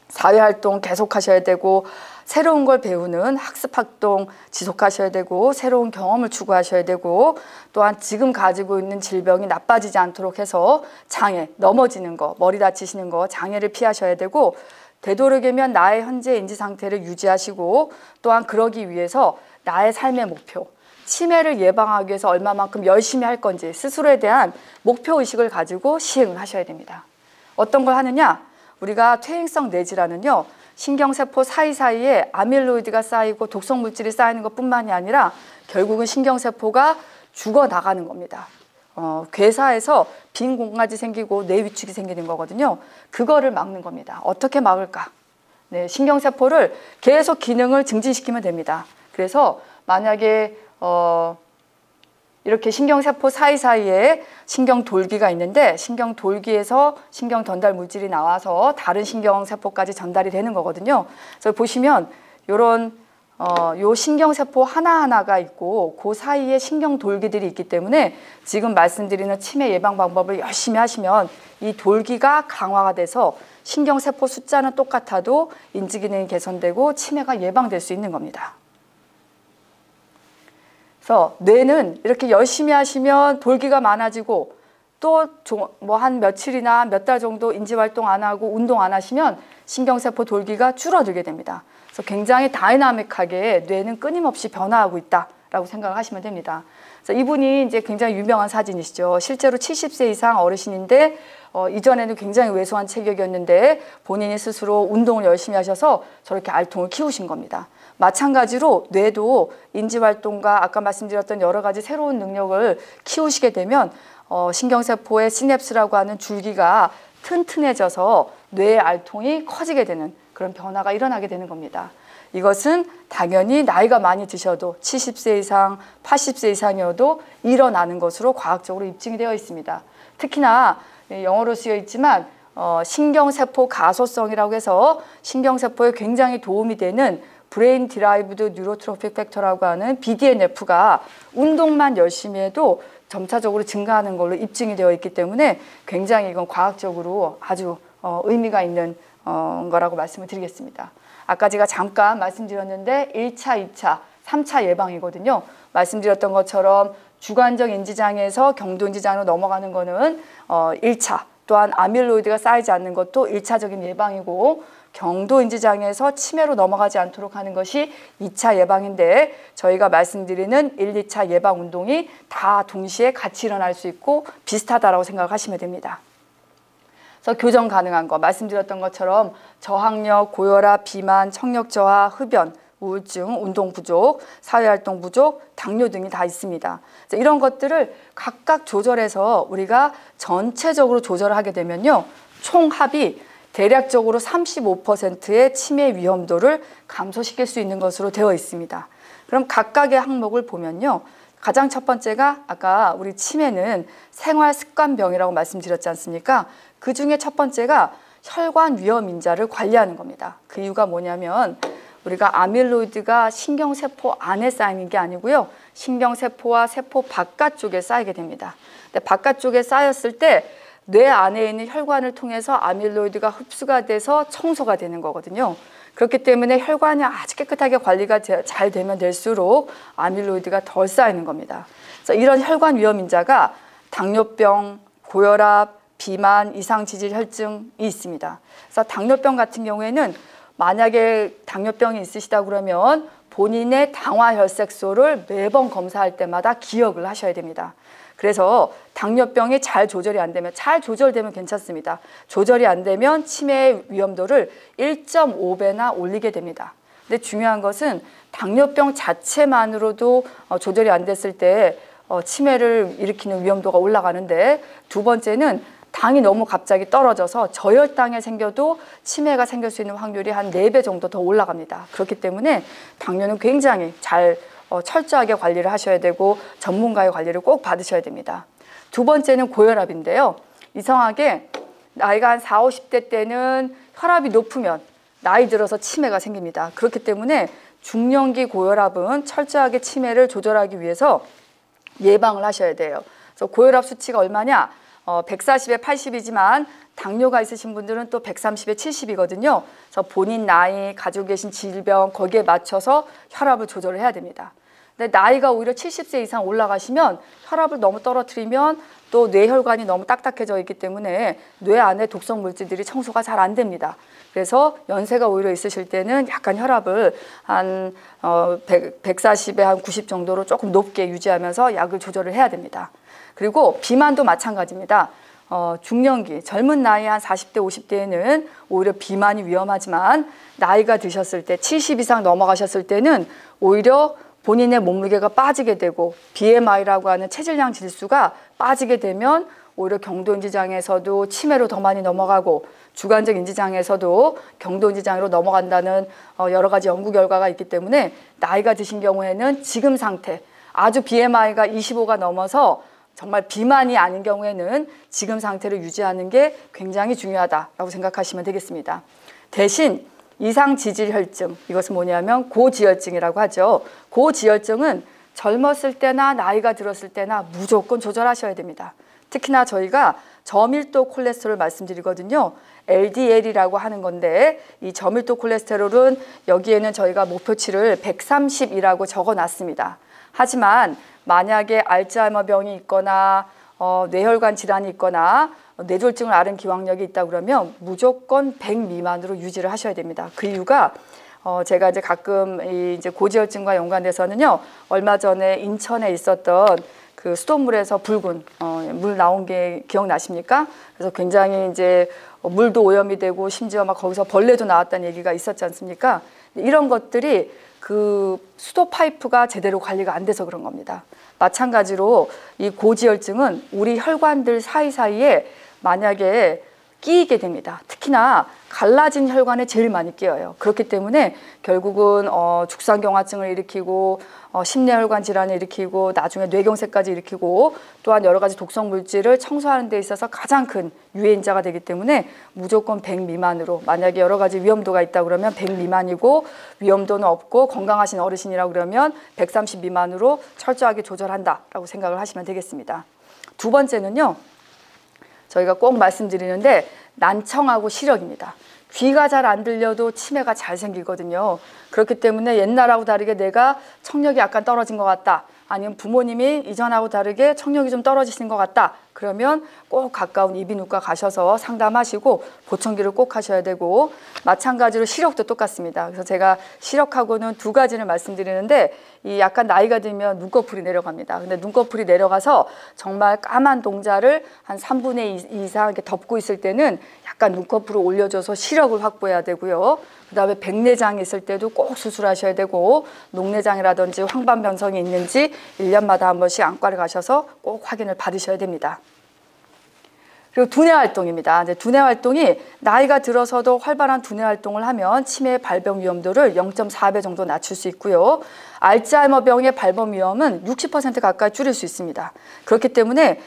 사회활동 계속하셔야 되고 새로운 걸 배우는 학습활동 지속하셔야 되고 새로운 경험을 추구하셔야 되고 또한 지금 가지고 있는 질병이 나빠지지 않도록 해서 장애, 넘어지는 거, 머리 다치시는 거, 장애를 피하셔야 되고 되도록이면 나의 현재 인지 상태를 유지하시고 또한 그러기 위해서 나의 삶의 목표, 치매를 예방하기 위해서 얼마만큼 열심히 할 건지 스스로에 대한 목표의식을 가지고 시행을 하셔야 됩니다. 어떤 걸 하느냐? 우리가 퇴행성 뇌질환은요, 신경세포 사이사이에 아밀로이드가 쌓이고 독성물질이 쌓이는 것뿐만이 아니라 결국은 신경세포가 죽어나가는 겁니다. 괴사에서 빈 공간이 생기고 뇌 위축이 생기는 거거든요. 그거를 막는 겁니다. 어떻게 막을까? 네, 신경세포를 계속 기능을 증진시키면 됩니다. 그래서 만약에 이렇게 신경세포 사이사이에 신경돌기가 있는데 신경돌기에서 신경전달 물질이 나와서 다른 신경세포까지 전달이 되는 거거든요. 그래서 보시면 요런 요 신경세포 하나하나가 있고 그 사이에 신경돌기들이 있기 때문에 지금 말씀드리는 치매 예방 방법을 열심히 하시면 이 돌기가 강화가 돼서 신경세포 숫자는 똑같아도 인지기능이 개선되고 치매가 예방될 수 있는 겁니다. 그래서 뇌는 이렇게 열심히 하시면 돌기가 많아지고 또 뭐 한 며칠이나 몇 달 정도 인지활동 안 하고 운동 안 하시면 신경세포 돌기가 줄어들게 됩니다. 그래서 굉장히 다이나믹하게 뇌는 끊임없이 변화하고 있다라고 생각을 하시면 됩니다. 그래서 이분이 이제 굉장히 유명한 사진이시죠. 실제로 70세 이상 어르신인데 이전에는 굉장히 왜소한 체격이었는데 본인이 스스로 운동을 열심히 하셔서 저렇게 알통을 키우신 겁니다. 마찬가지로 뇌도 인지활동과 아까 말씀드렸던 여러 가지 새로운 능력을 키우시게 되면 신경세포의 시냅스라고 하는 줄기가 튼튼해져서 뇌의 알통이 커지게 되는 그런 변화가 일어나게 되는 겁니다. 이것은 당연히 나이가 많이 드셔도 70세 이상, 80세 이상이어도 일어나는 것으로 과학적으로 입증이 되어 있습니다. 특히나 영어로 쓰여 있지만 신경세포 가소성이라고 해서 신경세포에 굉장히 도움이 되는 브레인 디라이브드 뉴로트로픽 팩터라고 하는 BDNF가 운동만 열심히 해도 점차적으로 증가하는 걸로 입증이 되어 있기 때문에 굉장히 이건 과학적으로 아주 의미가 있는 거라고 말씀을 드리겠습니다. 아까 제가 잠깐 말씀드렸는데 1차, 2차, 3차 예방이거든요. 말씀드렸던 것처럼 주관적 인지장애에서 경도인지장애로 넘어가는 거는 1차, 또한 아밀로이드가 쌓이지 않는 것도 1차적인 예방이고 경도인지장애에서 치매로 넘어가지 않도록 하는 것이 2차 예방인데 저희가 말씀드리는 1, 2차 예방 운동이 다 동시에 같이 일어날 수 있고 비슷하다고 생각하시면 됩니다. 그래서 교정 가능한 거 말씀드렸던 것처럼 저항력, 고혈압, 비만, 청력 저하, 흡연, 우울증, 운동 부족, 사회활동 부족, 당뇨 등이 다 있습니다. 이런 것들을 각각 조절해서 우리가 전체적으로 조절을 하게 되면요, 총합이 대략적으로 35%의 치매 위험도를 감소시킬 수 있는 것으로 되어 있습니다. 그럼 각각의 항목을 보면요, 가장 첫 번째가 아까 우리 치매는 생활습관병이라고 말씀드렸지 않습니까? 그 중에 첫 번째가 혈관 위험 인자를 관리하는 겁니다. 그 이유가 뭐냐면 우리가 아밀로이드가 신경세포 안에 쌓이는 게 아니고요, 신경세포와 세포 바깥쪽에 쌓이게 됩니다. 근데 바깥쪽에 쌓였을 때 뇌 안에 있는 혈관을 통해서 아밀로이드가 흡수가 돼서 청소가 되는 거거든요. 그렇기 때문에 혈관이 아주 깨끗하게 관리가 잘 되면 될수록 아밀로이드가 덜 쌓이는 겁니다. 그래서 이런 혈관 위험 인자가 당뇨병, 고혈압, 비만, 이상지질혈증이 있습니다. 그래서 당뇨병 같은 경우에는 만약에 당뇨병이 있으시다 그러면 본인의 당화혈색소를 매번 검사할 때마다 기억을 하셔야 됩니다. 그래서 당뇨병이 잘 조절이 안 되면, 잘 조절되면 괜찮습니다. 조절이 안 되면 치매 위험도를 1.5배나 올리게 됩니다. 근데 중요한 것은 당뇨병 자체만으로도 조절이 안 됐을 때 치매를 일으키는 위험도가 올라가는데, 두 번째는 당이 너무 갑자기 떨어져서 저혈당에 생겨도 치매가 생길 수 있는 확률이 한 4배 정도 더 올라갑니다. 그렇기 때문에 당뇨는 굉장히 잘 철저하게 관리를 하셔야 되고 전문가의 관리를 꼭 받으셔야 됩니다. 두 번째는 고혈압인데요. 이상하게 나이가 한 40, 50대 때는 혈압이 높으면 나이 들어서 치매가 생깁니다. 그렇기 때문에 중년기 고혈압은 철저하게 치매를 조절하기 위해서 예방을 하셔야 돼요. 그래서 고혈압 수치가 얼마냐? 140에 80이지만 당뇨가 있으신 분들은 또 130에 70이거든요. 그래서 본인 나이, 가지고 계신 질병 거기에 맞춰서 혈압을 조절을 해야 됩니다. 근데 나이가 오히려 70세 이상 올라가시면 혈압을 너무 떨어뜨리면 또 뇌혈관이 너무 딱딱해져 있기 때문에 뇌 안에 독성 물질들이 청소가 잘 안 됩니다. 그래서 연세가 오히려 있으실 때는 약간 혈압을 한 140에 한 90 정도로 조금 높게 유지하면서 약을 조절을 해야 됩니다. 그리고 비만도 마찬가지입니다. 중년기, 젊은 나이 한 40대, 50대에는 오히려 비만이 위험하지만 나이가 드셨을 때, 70 이상 넘어가셨을 때는 오히려 본인의 몸무게가 빠지게 되고 BMI라고 하는 체질량 지수가 빠지게 되면 오히려 경도인지장에서도 치매로 더 많이 넘어가고 주관적 인지장에서도 경도인지장으로 넘어간다는 여러 가지 연구 결과가 있기 때문에 나이가 드신 경우에는 지금 상태, 아주 BMI가 25가 넘어서 정말 비만이 아닌 경우에는 지금 상태를 유지하는 게 굉장히 중요하다고 생각하시면 되겠습니다. 대신 이상지질혈증, 이것은 뭐냐면 고지혈증이라고 하죠. 고지혈증은 젊었을 때나 나이가 들었을 때나 무조건 조절하셔야 됩니다. 특히나 저희가 저밀도 콜레스테롤 말씀드리거든요. LDL이라고 하는 건데 이 저밀도 콜레스테롤은 여기에는 저희가 목표치를 130이라고 적어놨습니다. 하지만 만약에 알츠하이머 병이 있거나 뇌혈관 질환이 있거나 뇌졸중을 앓은 기왕력이 있다 그러면 무조건 100 미만으로 유지를 하셔야 됩니다. 그 이유가 제가 이제 가끔 이제 고지혈증과 연관돼서는요, 얼마 전에 인천에 있었던 그 수돗물에서 붉은 물 나온 게 기억나십니까? 그래서 굉장히 이제 물도 오염이 되고 심지어 막 거기서 벌레도 나왔다는 얘기가 있었지 않습니까? 이런 것들이 그 수도 파이프가 제대로 관리가 안 돼서 그런 겁니다. 마찬가지로 이 고지혈증은 우리 혈관들 사이사이에 만약에 끼이게 됩니다. 특히나 갈라진 혈관에 제일 많이 끼어요. 그렇기 때문에 결국은 죽상경화증을 일으키고 심내혈관 질환을 일으키고 나중에 뇌경색까지 일으키고 또한 여러 가지 독성 물질을 청소하는 데 있어서 가장 큰 유해인자가 되기 때문에 무조건 100 미만으로, 만약에 여러 가지 위험도가 있다 그러면 100 미만이고 위험도는 없고 건강하신 어르신이라고 그러면 130 미만으로 철저하게 조절한다라고 생각을 하시면 되겠습니다. 두 번째는요, 저희가 꼭 말씀드리는데 난청하고 시력입니다. 귀가 잘 안 들려도 치매가 잘 생기거든요. 그렇기 때문에 옛날하고 다르게 내가 청력이 약간 떨어진 것 같다, 아니면 부모님이 이전하고 다르게 청력이 좀 떨어지신 것 같다, 그러면 꼭 가까운 이비인후과 가셔서 상담하시고 보청기를 꼭 하셔야 되고, 마찬가지로 시력도 똑같습니다. 그래서 제가 시력하고는 두 가지를 말씀드리는데, 이 약간 나이가 들면 눈꺼풀이 내려갑니다. 근데 눈꺼풀이 내려가서 정말 까만 동자를 한 3분의 2 이상 이렇게 덮고 있을 때는 약간 눈꺼풀을 올려줘서 시력을 확보해야 되고요. 그 다음에 백내장이 있을 때도 꼭 수술하셔야 되고, 녹내장이라든지 황반변성이 있는지 1년마다 한 번씩 안과를 가셔서 꼭 확인을 받으셔야 됩니다. 그리고 두뇌 활동입니다. 이제 두뇌 활동이 나이가 들어서도 활발한 두뇌 활동을 하면 치매 발병 위험도를 0.4배 정도 낮출 수 있고요. 알츠하이머 병의 발병 위험은 60% 가까이 줄일 수 있습니다. 그렇기 때문에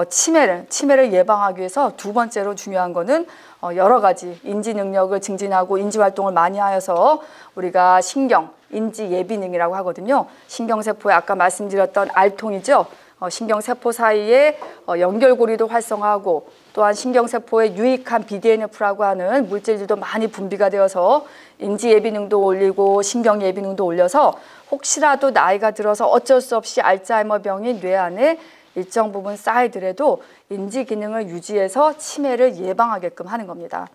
치매를 예방하기 위해서 두 번째로 중요한 거는 여러 가지 인지 능력을 증진하고 인지 활동을 많이 하여서 우리가 신경, 인지 예비능이라고 하거든요. 신경세포에 아까 말씀드렸던 알통이죠. 신경세포 사이에 연결고리도 활성화하고 또한 신경세포에 유익한 BDNF라고 하는 물질들도 많이 분비가 되어서 인지 예비능도 올리고 신경 예비능도 올려서 혹시라도 나이가 들어서 어쩔 수 없이 알츠하이머병이 뇌 안에 일정 부분 쌓이더라도 인지 기능을 유지해서 치매를 예방하게끔 하는 겁니다.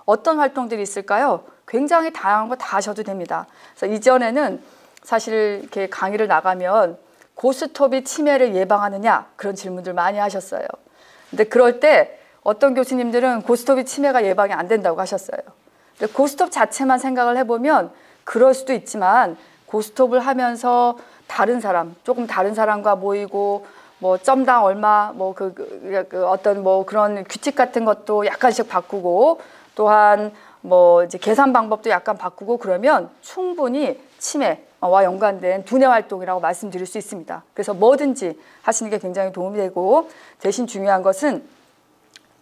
어떤 활동들이 있을까요? 굉장히 다양한 거 다 하셔도 됩니다. 그래서 이전에는 사실 이렇게 강의를 나가면 고스톱이 치매를 예방하느냐 그런 질문들 많이 하셨어요. 근데 그럴 때 어떤 교수님들은 고스톱이 치매가 예방이 안 된다고 하셨어요. 근데 고스톱 자체만 생각을 해보면 그럴 수도 있지만 고스톱을 하면서 다른 사람, 조금 다른 사람과 모이고 뭐 점당 얼마 뭐 어떤 뭐 그런 규칙 같은 것도 약간씩 바꾸고 또한 뭐 이제 계산 방법도 약간 바꾸고 그러면 충분히 치매와 연관된 두뇌 활동이라고 말씀드릴 수 있습니다. 그래서 뭐든지 하시는 게 굉장히 도움이 되고 대신 중요한 것은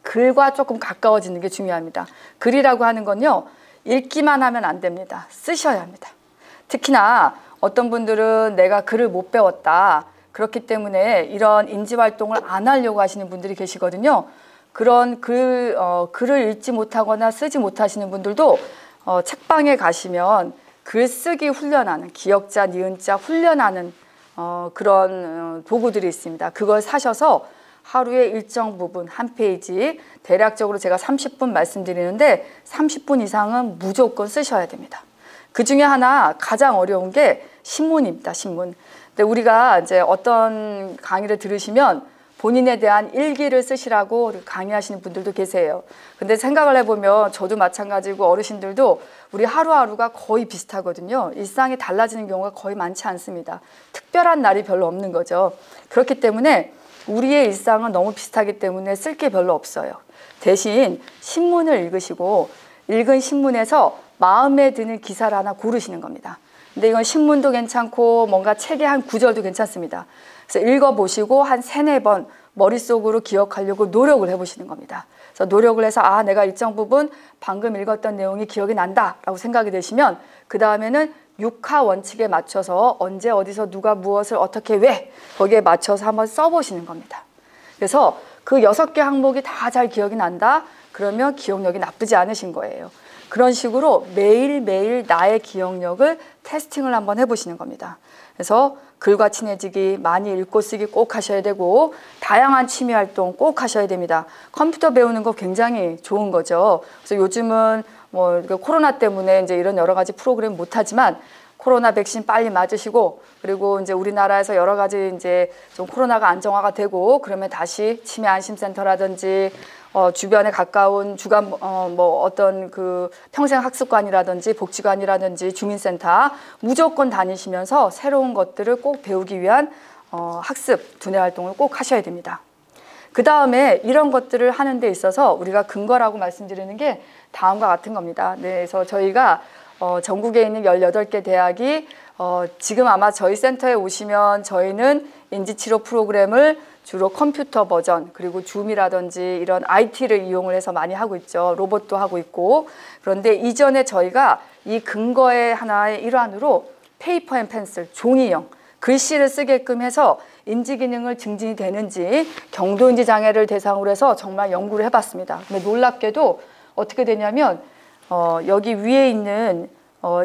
글과 조금 가까워지는 게 중요합니다. 글이라고 하는 건요. 읽기만 하면 안 됩니다. 쓰셔야 합니다. 특히나 어떤 분들은 내가 글을 못 배웠다. 그렇기 때문에 이런 인지활동을 안 하려고 하시는 분들이 계시거든요. 그런 글을 읽지 못하거나 쓰지 못하시는 분들도 책방에 가시면 글쓰기 훈련하는 기역자, 니은자 훈련하는 그런 도구들이 있습니다. 그걸 사셔서 하루에 일정 부분 한 페이지 대략적으로 제가 30분 말씀드리는데 30분 이상은 무조건 쓰셔야 됩니다. 그 중에 하나 가장 어려운 게 신문입니다. 신문. 근데 우리가 이제 어떤 강의를 들으시면 본인에 대한 일기를 쓰시라고 강의하시는 분들도 계세요. 근데 생각을 해보면 저도 마찬가지고 어르신들도 우리 하루하루가 거의 비슷하거든요. 일상이 달라지는 경우가 거의 많지 않습니다. 특별한 날이 별로 없는 거죠. 그렇기 때문에 우리의 일상은 너무 비슷하기 때문에 쓸 게 별로 없어요. 대신 신문을 읽으시고 읽은 신문에서 마음에 드는 기사를 하나 고르시는 겁니다. 근데 이건 신문도 괜찮고 뭔가 책의 한 구절도 괜찮습니다. 그래서 읽어보시고 한 3-4번 머릿속으로 기억하려고 노력을 해보시는 겁니다. 그래서 노력을 해서 아 내가 일정 부분 방금 읽었던 내용이 기억이 난다 라고 생각이 되시면 그 다음에는 6하 원칙에 맞춰서 언제 어디서 누가 무엇을 어떻게 왜 거기에 맞춰서 한번 써보시는 겁니다. 그래서 그 6개 항목이 다 잘 기억이 난다? 그러면 기억력이 나쁘지 않으신 거예요. 그런 식으로 매일매일 나의 기억력을 테스팅을 한번 해보시는 겁니다. 그래서 글과 친해지기, 많이 읽고 쓰기 꼭 하셔야 되고 다양한 취미 활동 꼭 하셔야 됩니다. 컴퓨터 배우는 거 굉장히 좋은 거죠. 그래서 요즘은 뭐 코로나 때문에 이제 이런 여러 가지 프로그램 못 하지만 코로나 백신 빨리 맞으시고 그리고 이제 우리나라에서 여러 가지 이제 좀 코로나가 안정화가 되고 그러면 다시 치매 안심센터라든지 주변에 가까운 주간 뭐 어떤 그 평생학습관이라든지 복지관이라든지 주민센터 무조건 다니시면서 새로운 것들을 꼭 배우기 위한 학습 두뇌 활동을 꼭 하셔야 됩니다. 그 다음에 이런 것들을 하는 데 있어서 우리가 근거라고 말씀드리는 게 다음과 같은 겁니다. 네, 그래서 저희가 전국에 있는 18개 대학이 지금 아마 저희 센터에 오시면 저희는 인지치료 프로그램을 주로 컴퓨터 버전 그리고 줌이라든지 이런 IT를 이용을 해서 많이 하고 있죠. 로봇도 하고 있고. 그런데 이전에 저희가 이 근거의 하나의 일환으로 페이퍼 앤 펜슬, 종이형, 글씨를 쓰게끔 해서 인지 기능을 증진이 되는지 경도인지 장애를 대상으로 해서 정말 연구를 해봤습니다. 근데 놀랍게도 어떻게 되냐면 여기 위에 있는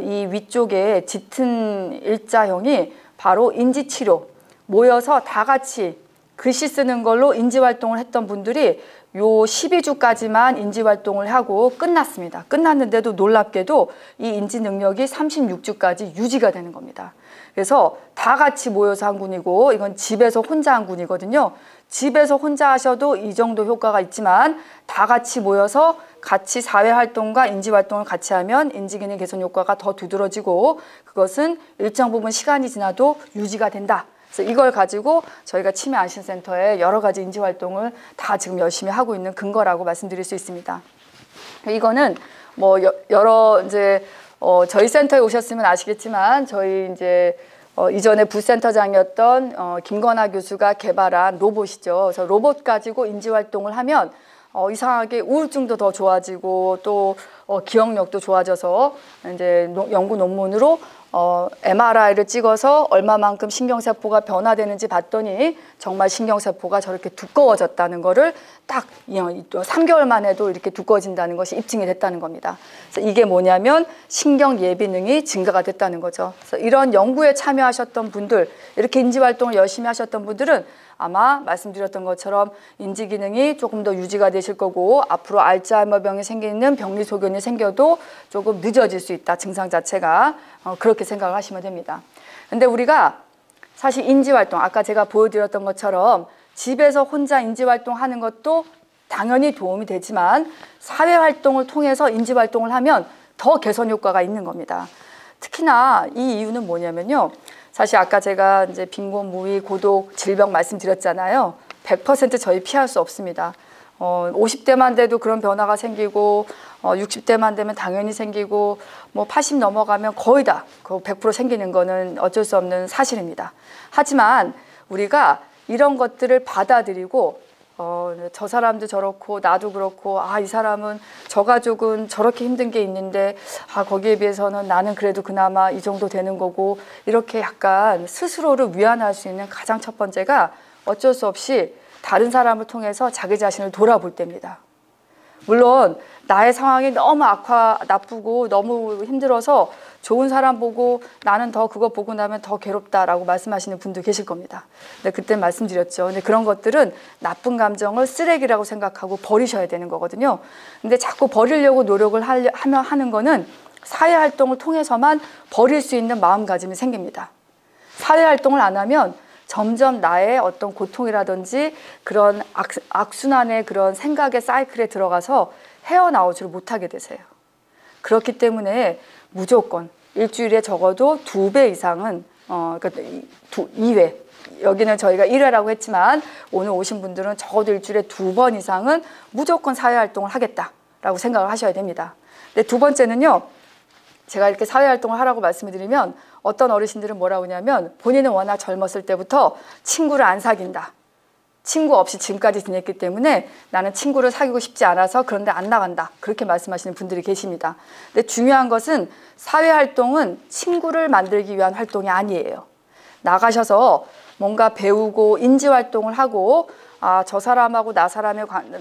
이 위쪽에 짙은 일자형이 바로 인지치료 모여서 다 같이 글씨 쓰는 걸로 인지활동을 했던 분들이 요 12주까지만 인지활동을 하고 끝났습니다. 끝났는데도 놀랍게도 이 인지 능력이 36주까지 유지가 되는 겁니다. 그래서 다 같이 모여서 한 군이고 이건 집에서 혼자 한 군이거든요. 집에서 혼자 하셔도 이 정도 효과가 있지만 다 같이 모여서 같이 사회활동과 인지활동을 같이 하면 인지기능 개선 효과가 더 두드러지고 그것은 일정 부분 시간이 지나도 유지가 된다. 그래서 이걸 가지고 저희가 치매 안심센터에 여러 가지 인지활동을 다 지금 열심히 하고 있는 근거라고 말씀드릴 수 있습니다. 이거는 뭐 여러 이제 저희 센터에 오셨으면 아시겠지만 저희 이제 이전에 부센터장이었던 김건아 교수가 개발한 로봇이죠. 그래서 로봇 가지고 인지활동을 하면 이상하게 우울증도 더 좋아지고 또 기억력도 좋아져서 이제 연구 논문으로 MRI를 찍어서 얼마만큼 신경세포가 변화되는지 봤더니 정말 신경세포가 저렇게 두꺼워졌다는 거를 딱 3개월만 해도 이렇게 두꺼워진다는 것이 입증이 됐다는 겁니다. 그래서 이게 뭐냐면 신경 예비능이 증가가 됐다는 거죠. 그래서 이런 연구에 참여하셨던 분들, 이렇게 인지활동을 열심히 하셨던 분들은 아마 말씀드렸던 것처럼 인지기능이 조금 더 유지가 되실 거고, 앞으로 알츠하이머병이 생기는 병리 소견이 생겨도 조금 늦어질 수 있다, 증상 자체가. 그렇게 생각을 하시면 됩니다. 근데 우리가 사실 인지활동, 아까 제가 보여드렸던 것처럼 집에서 혼자 인지활동 하는 것도 당연히 도움이 되지만 사회활동을 통해서 인지활동을 하면 더 개선 효과가 있는 겁니다. 특히나 이 이유는 뭐냐면요. 사실 아까 제가 이제 빈곤, 무위, 고독, 질병 말씀드렸잖아요. 100% 저희 피할 수 없습니다. 50대만 돼도 그런 변화가 생기고 60대만 되면 당연히 생기고 뭐 80 넘어가면 거의 다 100% 생기는 거는 어쩔 수 없는 사실입니다. 하지만 우리가 이런 것들을 받아들이고 저 사람도 저렇고 나도 그렇고 이 사람은 저 가족은 저렇게 힘든 게 있는데 거기에 비해서는 나는 그래도 그나마 이 정도 되는 거고, 이렇게 약간 스스로를 위안할 수 있는 가장 첫 번째가 어쩔 수 없이 다른 사람을 통해서 자기 자신을 돌아볼 때입니다. 물론 나의 상황이 너무 나쁘고 너무 힘들어서 좋은 사람 보고 나는 더 그거 보고 나면 더 괴롭다라고 말씀하시는 분도 계실 겁니다. 근데 그때 말씀드렸죠. 근데 그런 것들은 나쁜 감정을 쓰레기라고 생각하고 버리셔야 되는 거거든요. 근데 자꾸 버리려고 노력을 하는 거는 사회활동을 통해서만 버릴 수 있는 마음가짐이 생깁니다. 사회활동을 안 하면 점점 나의 어떤 고통이라든지 그런 악순환의 그런 생각의 사이클에 들어가서 헤어나오지를 못하게 되세요. 그렇기 때문에 무조건 일주일에 적어도 2배 이상은 그러니까 2회, 여기는 저희가 1회라고 했지만 오늘 오신 분들은 적어도 일주일에 2번 이상은 무조건 사회활동을 하겠다라고 생각을 하셔야 됩니다. 근데 두 번째는요, 제가 이렇게 사회활동을 하라고 말씀을 드리면 어떤 어르신들은 뭐라고 하냐면 본인은 워낙 젊었을 때부터 친구를 안 사귄다, 친구 없이 지금까지 지냈기 때문에 나는 친구를 사귀고 싶지 않아서 그런데 안 나간다, 그렇게 말씀하시는 분들이 계십니다. 근데 중요한 것은 사회활동은 친구를 만들기 위한 활동이 아니에요. 나가셔서 뭔가 배우고 인지활동을 하고 저 사람하고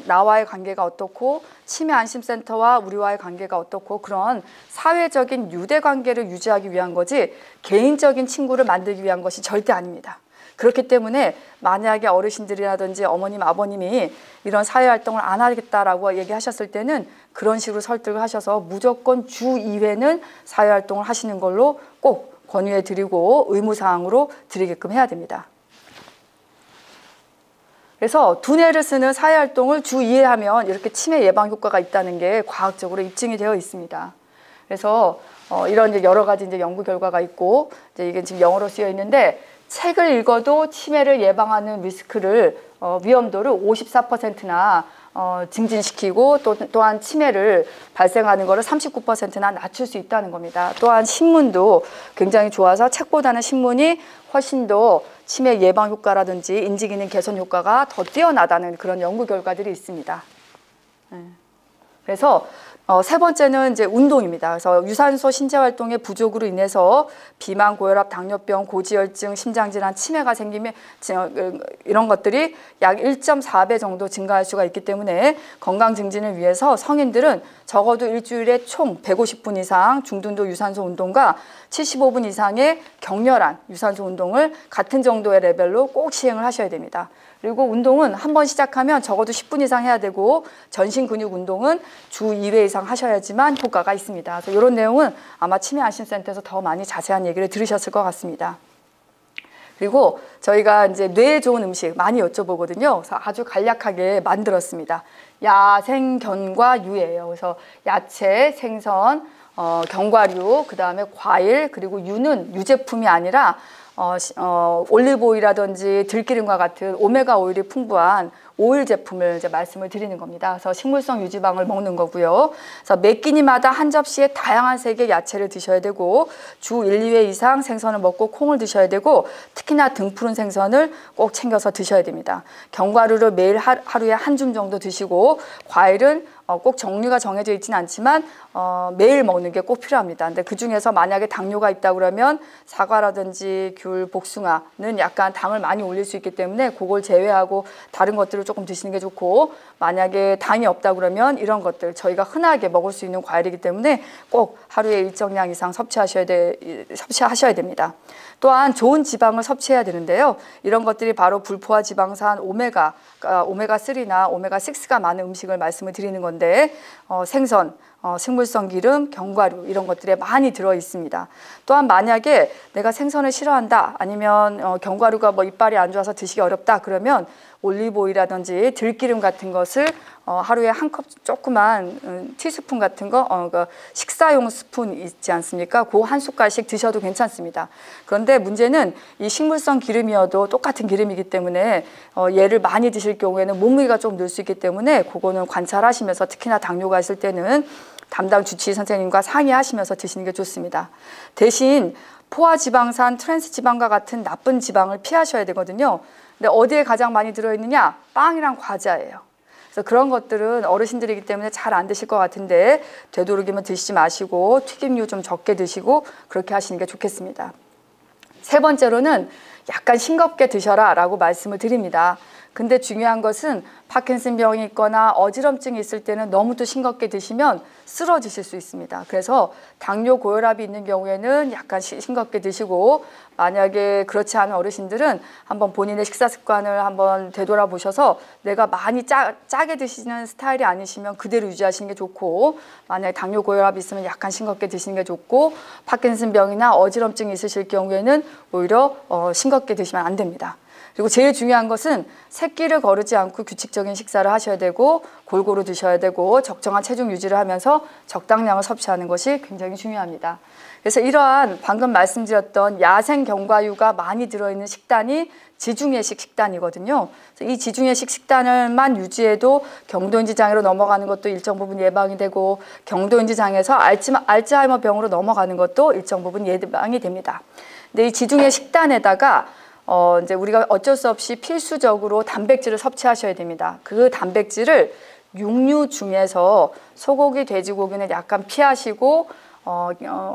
나와의 관계가 어떻고 치매안심센터와 우리와의 관계가 어떻고 그런 사회적인 유대관계를 유지하기 위한 거지 개인적인 친구를 만들기 위한 것이 절대 아닙니다. 그렇기 때문에 만약에 어르신들이라든지 어머님, 아버님이 이런 사회활동을 안 하겠다라고 얘기하셨을 때는 그런 식으로 설득을 하셔서 무조건 주 2회는 사회활동을 하시는 걸로 꼭 권유해 드리고 의무사항으로 드리게끔 해야 됩니다. 그래서 두뇌를 쓰는 사회활동을 주 2회 하면 이렇게 치매 예방 효과가 있다는 게 과학적으로 입증이 되어 있습니다. 그래서 이런 이제 여러 가지 이제 연구 결과가 있고, 이제 이게 지금 영어로 쓰여 있는데 책을 읽어도 치매를 예방하는 리스크를 위험도를 54%나 증진시키고 또한 치매를 발생하는 것을 39%나 낮출 수 있다는 겁니다. 또한 신문도 굉장히 좋아서 책보다는 신문이 훨씬 더 치매 예방 효과라든지 인지기능 개선 효과가 더 뛰어나다는 그런 연구 결과들이 있습니다. 그래서 세 번째는 이제 운동입니다. 그래서 유산소 신체활동의 부족으로 인해서 비만, 고혈압, 당뇨병, 고지혈증, 심장질환, 치매가 생기면 이런 것들이 약 1.4배 정도 증가할 수가 있기 때문에 건강 증진을 위해서 성인들은 적어도 일주일에 총 150분 이상 중등도 유산소 운동과 75분 이상의 격렬한 유산소 운동을 같은 정도의 레벨로 꼭 시행을 하셔야 됩니다. 그리고 운동은 한 번 시작하면 적어도 10분 이상 해야 되고 전신 근육 운동은 주 2회 이상 하셔야지만 효과가 있습니다. 그래서 이런 내용은 아마 치매안심센터에서 더 많이 자세한 얘기를 들으셨을 것 같습니다. 그리고 저희가 이제 뇌에 좋은 음식 많이 여쭤보거든요. 그래서 아주 간략하게 만들었습니다. 야, 생, 견과, 유예요. 그래서 야채, 생선, 견과류, 그 다음에 과일, 그리고 유는 유제품이 아니라 올리브 오일이라든지 들기름과 같은 오메가 오일이 풍부한 오일 제품을 이제 말씀을 드리는 겁니다. 그래서 식물성 유지방을 먹는 거고요. 그래서 매 끼니마다 한 접시에 다양한 색의 야채를 드셔야 되고 주 1, 2회 이상 생선을 먹고 콩을 드셔야 되고 특히나 등푸른 생선을 꼭 챙겨서 드셔야 됩니다. 견과류를 매일 하루에 한 줌 정도 드시고 과일은 꼭 종류가 정해져 있지는 않지만 매일 먹는 게 꼭 필요합니다. 근데 그중에서 만약에 당뇨가 있다 그러면 사과라든지 귤, 복숭아는 약간 당을 많이 올릴 수 있기 때문에 그걸 제외하고 다른 것들을 조금 드시는 게 좋고 만약에 당이 없다 그러면 이런 것들 저희가 흔하게 먹을 수 있는 과일이기 때문에 꼭 하루에 일정량 이상 섭취하셔야 됩니다. 또한 좋은 지방을 섭취해야 되는데요. 이런 것들이 바로 불포화 지방산 오메가3나 오메가6가 많은 음식을 말씀을 드리는 건데 생선, 식물성 기름, 견과류 이런 것들에 많이 들어 있습니다. 또한 만약에 내가 생선을 싫어한다 아니면 견과류가 뭐 이빨이 안 좋아서 드시기 어렵다 그러면 올리브오일이라든지 들기름 같은 것을 하루에 한 컵 조그만 티스푼 같은 거 그 식사용 스푼 있지 않습니까? 그 한 숟갈씩 드셔도 괜찮습니다. 그런데 문제는 이 식물성 기름이어도 똑같은 기름이기 때문에 얘를 많이 드실 경우에는 몸무게가 좀 늘 수 있기 때문에 그거는 관찰하시면서 특히나 당뇨가 있을 때는 담당 주치의 선생님과 상의하시면서 드시는 게 좋습니다. 대신 포화지방산 트랜스지방과 같은 나쁜 지방을 피하셔야 되거든요. 근데 어디에 가장 많이 들어있느냐? 빵이랑 과자예요. 그래서 그런 것들은 어르신들이기 때문에 잘 안 드실 것 같은데 되도록이면 드시지 마시고 튀김류 좀 적게 드시고 그렇게 하시는 게 좋겠습니다. 세 번째로는 약간 싱겁게 드셔라 라고 말씀을 드립니다. 근데 중요한 것은 파킨슨병이 있거나 어지럼증이 있을 때는 너무 또 싱겁게 드시면 쓰러지실 수 있습니다. 그래서 당뇨 고혈압이 있는 경우에는 약간 싱겁게 드시고 만약에 그렇지 않은 어르신들은 한번 본인의 식사 습관을 한번 되돌아보셔서 내가 많이 짜게 드시는 스타일이 아니시면 그대로 유지하시는 게 좋고 만약에 당뇨 고혈압이 있으면 약간 싱겁게 드시는 게 좋고 파킨슨병이나 어지럼증이 있으실 경우에는 오히려 싱겁게 드시면 안 됩니다. 그리고 제일 중요한 것은 새끼를 거르지 않고 규칙적인 식사를 하셔야 되고 골고루 드셔야 되고 적정한 체중 유지를 하면서 적당량을 섭취하는 것이 굉장히 중요합니다. 그래서 이러한 방금 말씀드렸던 야생 견과류가 많이 들어있는 식단이 지중해식 식단이거든요. 그래서 이 지중해식 식단을만 유지해도 경도인지 장애로 넘어가는 것도 일정 부분 예방이 되고 경도인지 장애에서 알츠하이머 병으로 넘어가는 것도 일정 부분 예방이 됩니다. 근데 이 지중해 식단에다가 이제 우리가 어쩔 수 없이 필수적으로 단백질을 섭취하셔야 됩니다. 그 단백질을 육류 중에서 소고기, 돼지고기는 약간 피하시고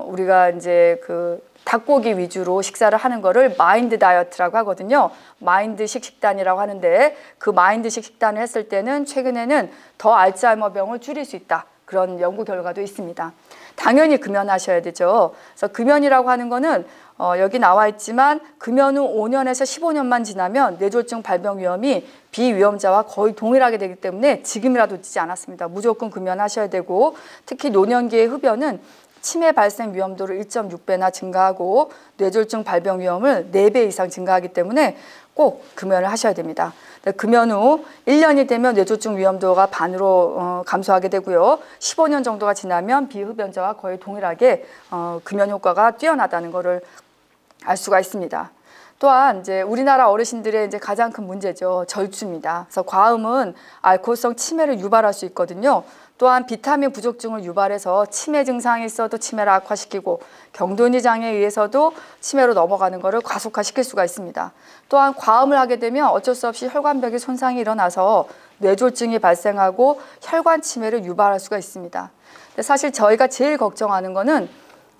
우리가 이제 그 닭고기 위주로 식사를 하는 거를 마인드 다이어트라고 하거든요. 마인드식 식단이라고 하는데 그 마인드식 식단을 했을 때는 최근에는 더 알츠하이머 병을 줄일 수 있다. 그런 연구 결과도 있습니다. 당연히 금연하셔야 되죠. 그래서 금연이라고 하는 거는 여기 나와 있지만 금연 후 5년에서 15년만 지나면 뇌졸중 발병 위험이 비위험자와 거의 동일하게 되기 때문에 지금이라도 늦지 않았습니다. 무조건 금연하셔야 되고 특히 노년기의 흡연은 치매 발생 위험도를 1.6배나 증가하고 뇌졸중 발병 위험을 4배 이상 증가하기 때문에 꼭 금연을 하셔야 됩니다. 금연 후 1년이 되면 뇌졸중 위험도가 반으로 감소하게 되고요. 15년 정도가 지나면 비흡연자와 거의 동일하게 금연 효과가 뛰어나다는 것을 알 수가 있습니다. 또한 이제 우리나라 어르신들의 이제 가장 큰 문제죠. 절주입니다. 그래서 과음은 알코올성 치매를 유발할 수 있거든요. 또한 비타민 부족증을 유발해서 치매 증상이 있어도 치매를 악화시키고 경도인지 장애에 의해서도 치매로 넘어가는 것을 가속화시킬 수가 있습니다. 또한 과음을 하게 되면 어쩔 수 없이 혈관벽에 손상이 일어나서 뇌졸중이 발생하고 혈관 치매를 유발할 수가 있습니다. 근데 사실 저희가 제일 걱정하는 거는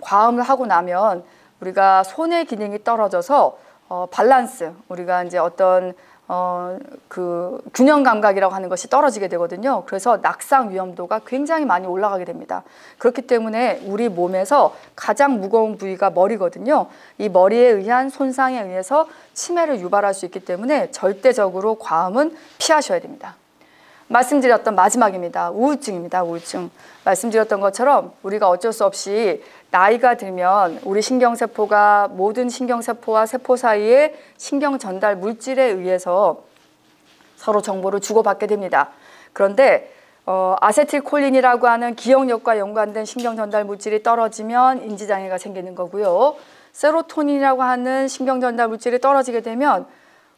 과음을 하고 나면 우리가 손의 기능이 떨어져서 밸런스, 우리가 이제 어떤 그 균형 감각이라고 하는 것이 떨어지게 되거든요. 그래서 낙상 위험도가 굉장히 많이 올라가게 됩니다. 그렇기 때문에 우리 몸에서 가장 무거운 부위가 머리거든요. 이 머리에 의한 손상에 의해서 치매를 유발할 수 있기 때문에 절대적으로 과음은 피하셔야 됩니다. 말씀드렸던 마지막입니다. 우울증입니다. 우울증. 말씀드렸던 것처럼 우리가 어쩔 수 없이 나이가 들면 우리 신경세포가 모든 신경세포와 세포 사이에 신경 전달 물질에 의해서 서로 정보를 주고받게 됩니다. 그런데 아세틸콜린이라고 하는 기억력과 연관된 신경 전달 물질이 떨어지면 인지장애가 생기는 거고요. 세로토닌이라고 하는 신경 전달 물질이 떨어지게 되면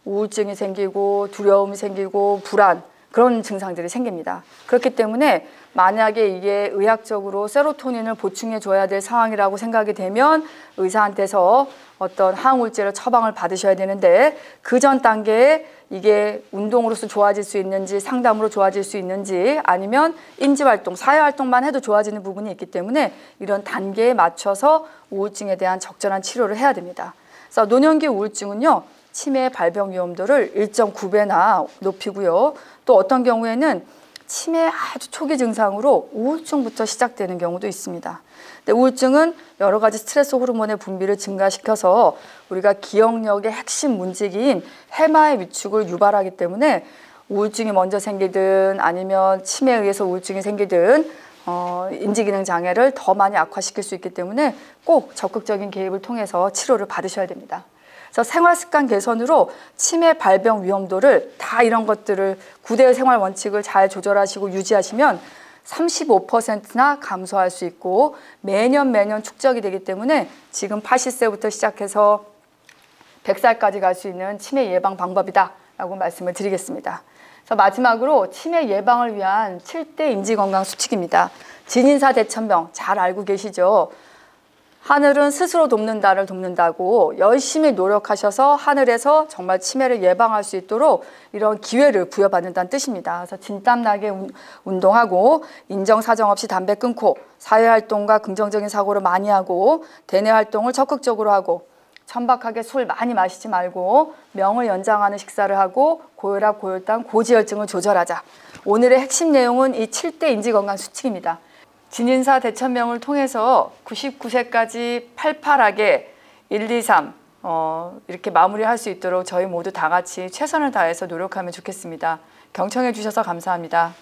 우울증이 생기고 두려움이 생기고 불안, 그런 증상들이 생깁니다. 그렇기 때문에 만약에 이게 의학적으로 세로토닌을 보충해 줘야 될 상황이라고 생각이 되면 의사한테서 어떤 항우울제를 처방을 받으셔야 되는데, 그 전 단계에 이게 운동으로서 좋아질 수 있는지, 상담으로 좋아질 수 있는지, 아니면 인지활동, 사회활동만 해도 좋아지는 부분이 있기 때문에 이런 단계에 맞춰서 우울증에 대한 적절한 치료를 해야 됩니다. 그래서 노년기 우울증은요, 치매 발병 위험도를 1.9배나 높이고요. 또 어떤 경우에는 치매 아주 초기 증상으로 우울증부터 시작되는 경우도 있습니다. 근데 우울증은 여러 가지 스트레스 호르몬의 분비를 증가시켜서 우리가 기억력의 핵심 문제인 해마의 위축을 유발하기 때문에 우울증이 먼저 생기든 아니면 치매에 의해서 우울증이 생기든 인지기능 장애를 더 많이 악화시킬 수 있기 때문에 꼭 적극적인 개입을 통해서 치료를 받으셔야 됩니다. 그래서 생활습관 개선으로 치매 발병 위험도를 다 이런 것들을 9대 생활 원칙을 잘 조절하시고 유지하시면 35%나 감소할 수 있고 매년 축적이 되기 때문에 지금 80세부터 시작해서 100살까지 갈 수 있는 치매 예방 방법이다라고 말씀을 드리겠습니다. 그래서 마지막으로 치매 예방을 위한 7대 인지건강 수칙입니다. 진인사 대천명 잘 알고 계시죠? 하늘은 스스로 돕는다를 돕는다고 열심히 노력하셔서 하늘에서 정말 치매를 예방할 수 있도록 이런 기회를 부여받는다는 뜻입니다. 그래서 진땀나게 운동하고 인정사정 없이 담배 끊고 사회활동과 긍정적인 사고를 많이 하고 대내활동을 적극적으로 하고 천박하게 술 많이 마시지 말고 명을 연장하는 식사를 하고 고혈압, 고혈당, 고지혈증을 조절하자. 오늘의 핵심 내용은 이 7대 인지건강 수칙입니다. 진인사 대천명을 통해서 99세까지 팔팔하게 1, 2, 3 이렇게 마무리할 수 있도록 저희 모두 다 같이 최선을 다해서 노력하면 좋겠습니다. 경청해 주셔서 감사합니다.